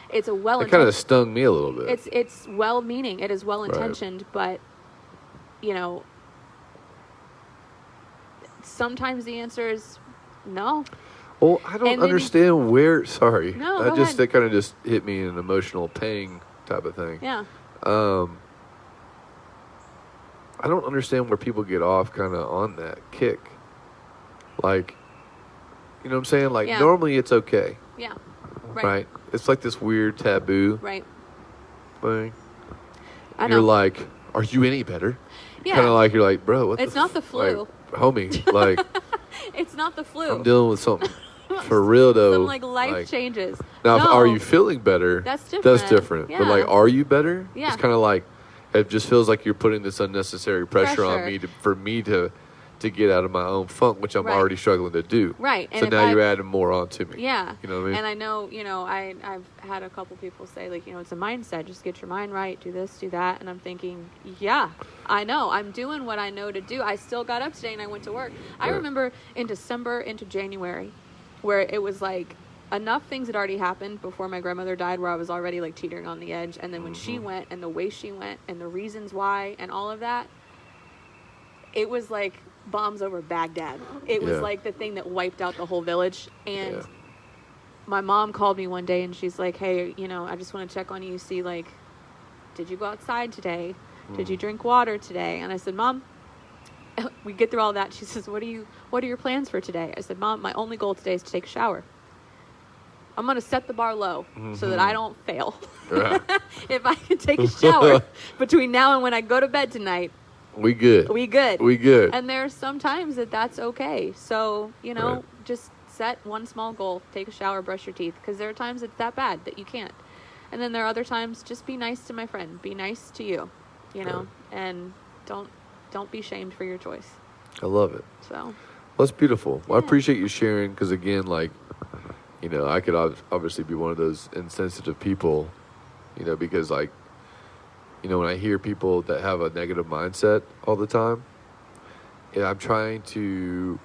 It's a well-intentioned... It kind of stung me a little bit. It's well-meaning. It is well-intentioned, but, sometimes the answer is no. Well, I don't understand where... Sorry. No, that kind of just hit me in an emotional pang type of thing. Yeah. I don't understand where people get off kind of on that kick. Like, you know what I'm saying? Like, normally it's okay. Yeah. right? It's like this weird taboo Right. thing. I know. You're like, are you any better? Yeah. Kind of like, you're like, bro, what It's not the flu. Like, homie, like, It's not the flu. I'm dealing with something. For real, though. Some, like, life changes. Now, No. are you feeling better? That's different. That's different. Yeah. But, like, are you better? Yeah. It's kind of like, it just feels like you're putting this unnecessary pressure on me for me to get out of my own funk, which I'm already struggling to do. Right. So now you're adding more on to me. Yeah. You know what I mean? And I know, I've had a couple people say, like, it's a mindset. Just get your mind right. Do this, do that. And I'm thinking, yeah, I know. I'm doing what I know to do. I still got up today and I went to work. I remember in December into January where it was like enough things had already happened before my grandmother died where I was already like teetering on the edge. And then when she went and the way she went and the reasons why and all of that, it was like bombs over Baghdad. It was like the thing that wiped out the whole village. And my mom called me one day and she's like, hey, I just want to check on you, see, like, did you go outside today? Did you drink water today? And I said, Mom, we get through all that. She says, what are your plans for today? I said, Mom, my only goal today is to take a shower. I'm going to set the bar low so that I don't fail. Yeah. If I can take a shower between now and when I go to bed tonight, we good. And there's some times that's okay. So, just set one small goal, take a shower, brush your teeth, because there are times it's that bad that you can't. And then there are other times, just be nice to my friend, be nice to you, and don't be shamed for your choice. I love it. So, well, that's beautiful. Well, I appreciate you sharing, because again, like, I could obviously be one of those insensitive people, because like, when I hear people that have a negative mindset all the time, I'm trying to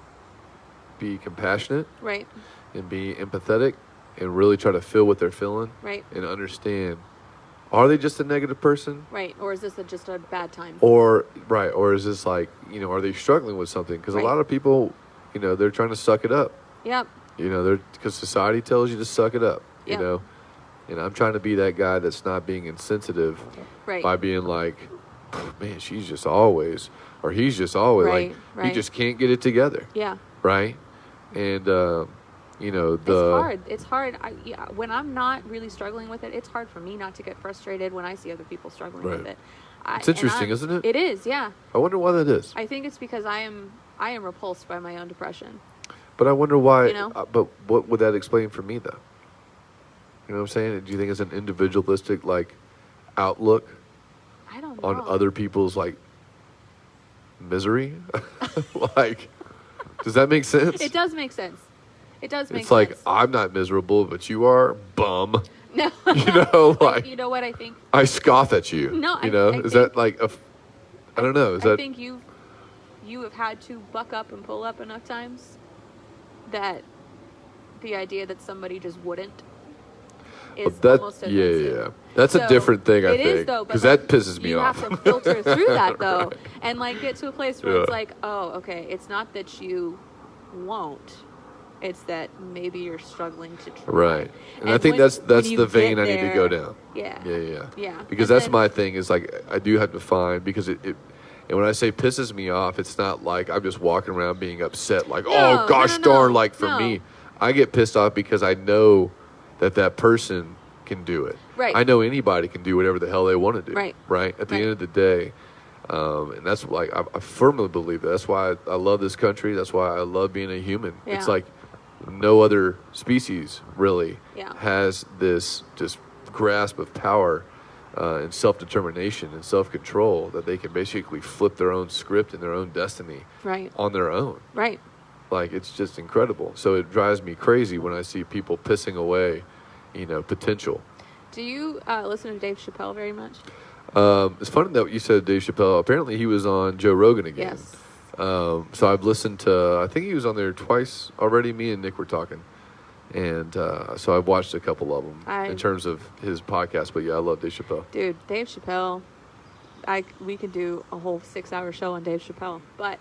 be compassionate, right, and be empathetic, and really try to feel what they're feeling, right, and understand, are they just a negative person, right, or is this just a bad time, or is this like, are they struggling with something? Because a lot of people, they're trying to suck it up. Yep. Because society tells you to suck it up. Yep. And I'm trying to be that guy that's not being insensitive, right, by being like, man, she's just always, or he's just always, right, like, he just can't get it together. Yeah. Right? And, It's hard. When I'm not really struggling with it, it's hard for me not to get frustrated when I see other people struggling with it. It's interesting, isn't it? It is, yeah. I wonder why that is. I think it's because I am repulsed by my own depression. But I wonder why, but what would that explain for me, though? You know what I'm saying? Do you think it's an individualistic, like, outlook I don't know. on other people's, like, misery? Like, does that make sense? It does make sense. It does make sense. It's like, I'm not miserable, but you are, bum. No. Like, you know what I think? I scoff at you. No, is that like I don't know. I think you have had to buck up and pull up enough times that the idea that somebody just wouldn't is almost offensive. Yeah. That's a different thing, I think. It is, though, because that pisses me you off. You have to filter through that, though, and like get to a place where it's like, oh, okay, it's not that you won't. It's that maybe you're struggling to try. Right. And I think that's the vein I need to go down. Yeah. Yeah. Because that's my thing, is like, I do have to find, because it and when I say pisses me off, it's not like I'm just walking around being upset, like, oh, gosh darn, like, for me. I get pissed off because I know that person can do it. Right. I know anybody can do whatever the hell they want to do. Right. Right? At the end of the day. And that's like, I firmly believe that. That's why I love this country. That's why I love being a human. Yeah. It's like no other species really has this just grasp of power and self-determination and self-control, that they can basically flip their own script and their own destiny on their own. Right. Like, it's just incredible. So it drives me crazy when I see people pissing away, potential. Do you listen to Dave Chappelle very much? It's funny that you said Dave Chappelle. Apparently he was on Joe Rogan again. Yes. So I've listened to, I think he was on there twice already. Me and Nick were talking. And so I've watched a couple of them in terms of his podcast. But yeah, I love Dave Chappelle. Dude, Dave Chappelle, we could do a whole 6-hour show on Dave Chappelle. But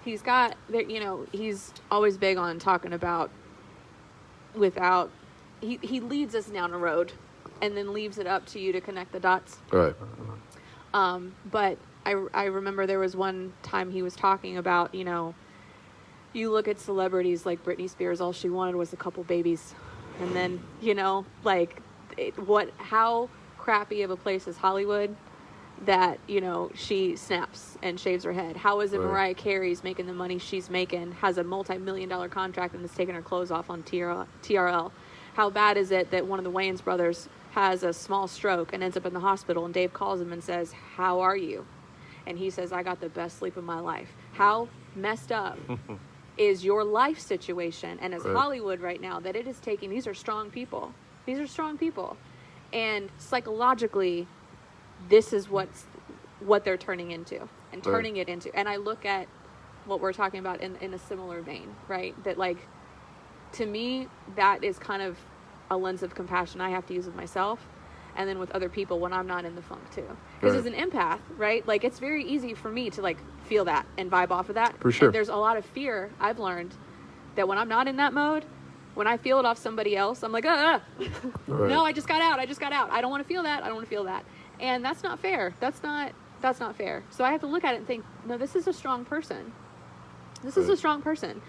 he's got, he's always big on talking about he leads us down a road and then leaves it up to you to connect the dots. Right. But I remember there was one time he was talking about, you look at celebrities like Britney Spears, all she wanted was a couple babies And then, like, how crappy of a place is Hollywood that, she snaps and shaves her head? How is it Right. Mariah Carey's making the money she's making, has a multi-million-dollar contract and is taking her clothes off on TRL? How bad is it that one of the Wayans brothers has a small stroke and ends up in the hospital, and Dave calls him and says, "How are you?" And he says, "I got the best sleep of my life." How messed up is your life situation? And as Right. Hollywood right now, that it is taking, these are strong people. These are strong people. And psychologically, this is what they're turning into and turning it into. And I look at what we're talking about in a similar vein, right? That, like, to me, that is kind of a lens of compassion I have to use with myself and then with other people when I'm not in the funk too. Because Right. as an empath, right, like, it's very easy for me to, like, feel that and vibe off of that. For sure. And there's a lot of fear I've learned that when I'm not in that mode, when I feel it off somebody else, I'm like, Right. no, I just got out. I don't want to feel that. I don't want to feel that. And that's not fair. That's not fair. So I have to look at it and think, no, this is a strong person. This is Right. a strong person.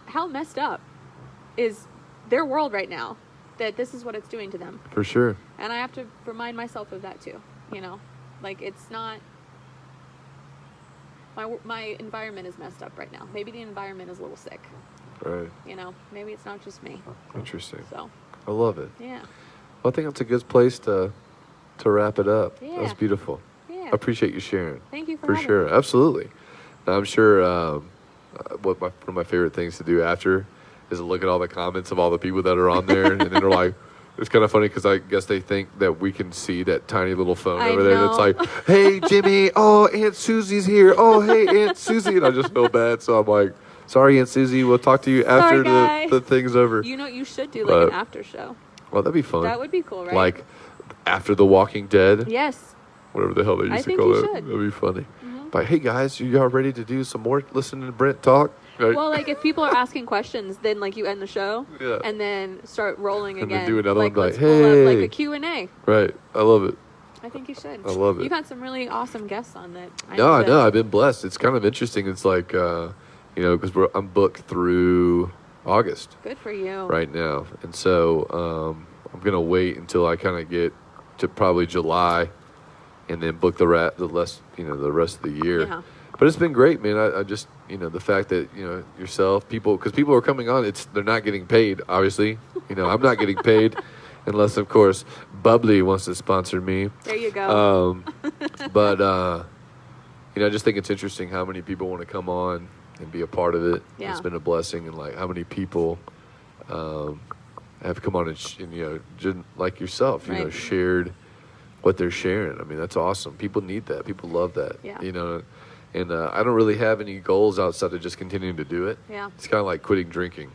How messed up is their world right now that this is what it's doing to them? For sure. And I have to remind myself of that too. Like, it's not, my environment is messed up right now. Maybe the environment is a little sick. Right. Maybe it's not just me. Interesting. So, I love it. yeah. Well, I think that's a good place to wrap it up. Yeah. That's beautiful. Yeah. I appreciate you sharing. Thank you for For having sure. me. Absolutely. And I'm sure one of my favorite things to do after is to look at all the comments of all the people that are on there, and then they're like, it's kind of funny because I guess they think that we can see that tiny little phone I over there. And it's know. like, "Hey, Jimmy, oh, Aunt Susie's here. Oh, hey, Aunt Susie." And I just feel bad. So I'm like, "Sorry, Aunt Susie, we'll talk to you after guy. the thing's over." You should do, like, But- an after show. Well, that'd be fun. That would be cool, right? Like after The Walking Dead. Yes. Whatever the hell they I used to think call you it. should. That'd be funny. Mhm. Like, "Hey guys, you y'all ready to do some more listening to Brent talk?" Right? Well, like, if people are asking questions, then, like, you end the show Yeah. and then start rolling And then again. do another like, one, let's like, pull up, like, "Hey." a Q&A. Right. I love it. I think you should. I love it. You've had some really awesome guests on that. No, I know. I've been blessed. It's kind of interesting. It's like, because I'm booked through August Good for you. right now, and so I'm gonna wait until I kind of get to probably July, and then book the rest of the year. Yeah. But it's been great, man. I just, the fact that, yourself, because people are coming on, they're not getting paid, obviously. I'm not getting paid unless, of course, Bubbly wants to sponsor me. There you go. But, I just think it's interesting how many people want to come on and be a part of it. Yeah. It's been a blessing, and, like, how many people have come on and, just like yourself, Right. shared what they're sharing. I mean, that's awesome. People need that. People love that. Yeah. And I don't really have any goals outside of just continuing to do it. Yeah. It's kind of like quitting drinking,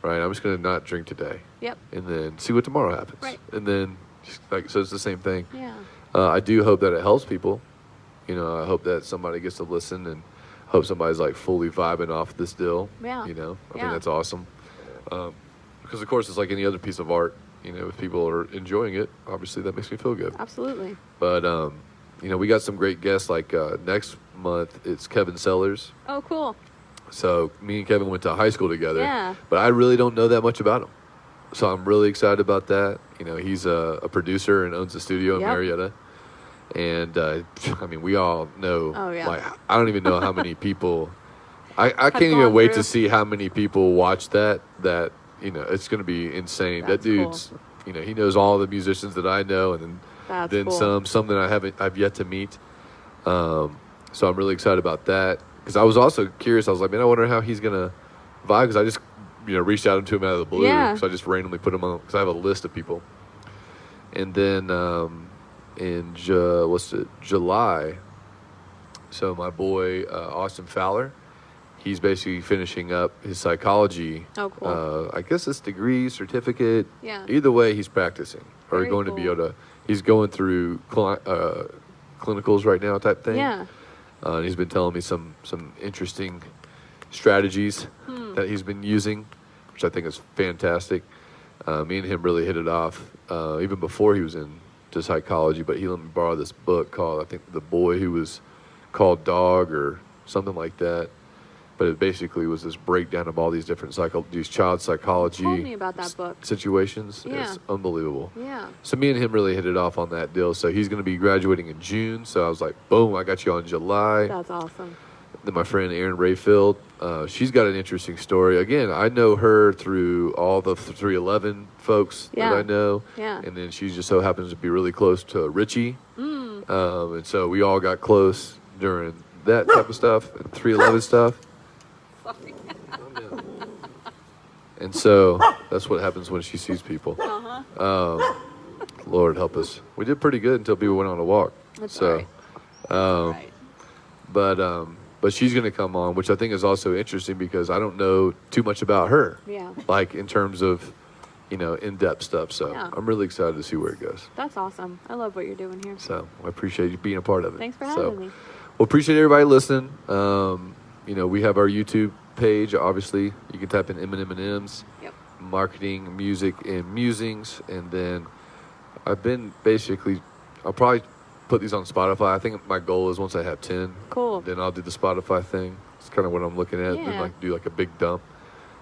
right? I'm just going to not drink today, Yep. and then see what tomorrow happens. Right. And then, so it's the same thing. Yeah. I do hope that it helps people. I hope that somebody gets to listen, and hope somebody's like fully vibing off this deal. Yeah. I Yeah. think that's awesome. Because of course it's like any other piece of art. If people are enjoying it, obviously that makes me feel good. Absolutely. But we got some great guests. Like next month, it's Kevin Sellers. Oh, cool. So me and Kevin went to high school together. Yeah. But I really don't know that much about him. So I'm really excited about that. He's a producer and owns a studio in Yep. Marietta. And we all know. Oh, yeah. Like, I don't even know how many people. I can't gone even wait through. to see how many people watch that. It's going to be insane. That's that dude's. He knows all the musicians that I know, and That's then cool. some that I've yet to meet. So I'm really excited about that, because I was also curious. I was like, man, I wonder how he's gonna vibe, because I just reached out to him out of the blue. Yeah. So I just randomly put him on, because I have a list of people. And then in July, so my boy Austin Fowler, he's basically finishing up his psychology. Oh, cool. I guess it's degree, certificate. Yeah. Either way, he's practicing or Very going to be cool. able to. He's going through clinicals right now, type thing. Yeah. And he's been telling me some interesting strategies that he's been using, which I think is fantastic. Me and him really hit it off even before he was into psychology. But he let me borrow this book called, I think, The Boy Who Was Called Dog, or something like that. but it basically was this breakdown of all these different these child psychology You told me about that book. situations. Yeah. It's unbelievable. Yeah. So me and him really hit it off on that deal. So he's going to be graduating in June. So I was like, boom, I got you on July. That's awesome. Then my friend Erin Rayfield, she's got an interesting story. Again, I know her through all the 311 folks that I know. Yeah. And then she just so happens to be really close to Richie. And so we all got close during that type of stuff, and 311 stuff. Sorry. And so that's what happens when she sees people. Lord help us. We did pretty good until people went on a walk. That's so, all right. But she's going to come on, which I think is also interesting because I don't know too much about her. Yeah. Like in terms of, in-depth stuff. So I'm really excited to see where it goes. That's awesome. I love what you're doing here. So I appreciate you being a part of it. Thanks for having me. Well, appreciate everybody listening. We have our YouTube page. Obviously, you can type in M&M&M's, Yep. marketing, music, and musings. And then I've been I'll probably put these on Spotify. I think my goal is once I have 10, Cool. then I'll do the Spotify thing. It's kind of what I'm looking at. Yeah. Then do a big dump.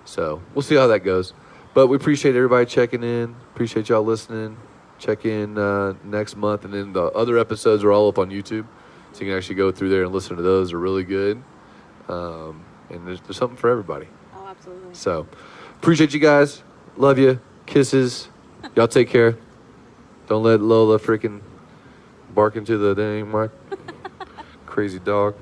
So we'll see how that goes. But we appreciate everybody checking in. Appreciate y'all listening. Check in next month. And then the other episodes are all up on YouTube. So you can actually go through there and listen to those. They're really good. And there's something for everybody. Oh, absolutely. So appreciate you guys. Love you. Kisses. Y'all take care. Don't let Lola freaking bark into the dang mic. Crazy dog.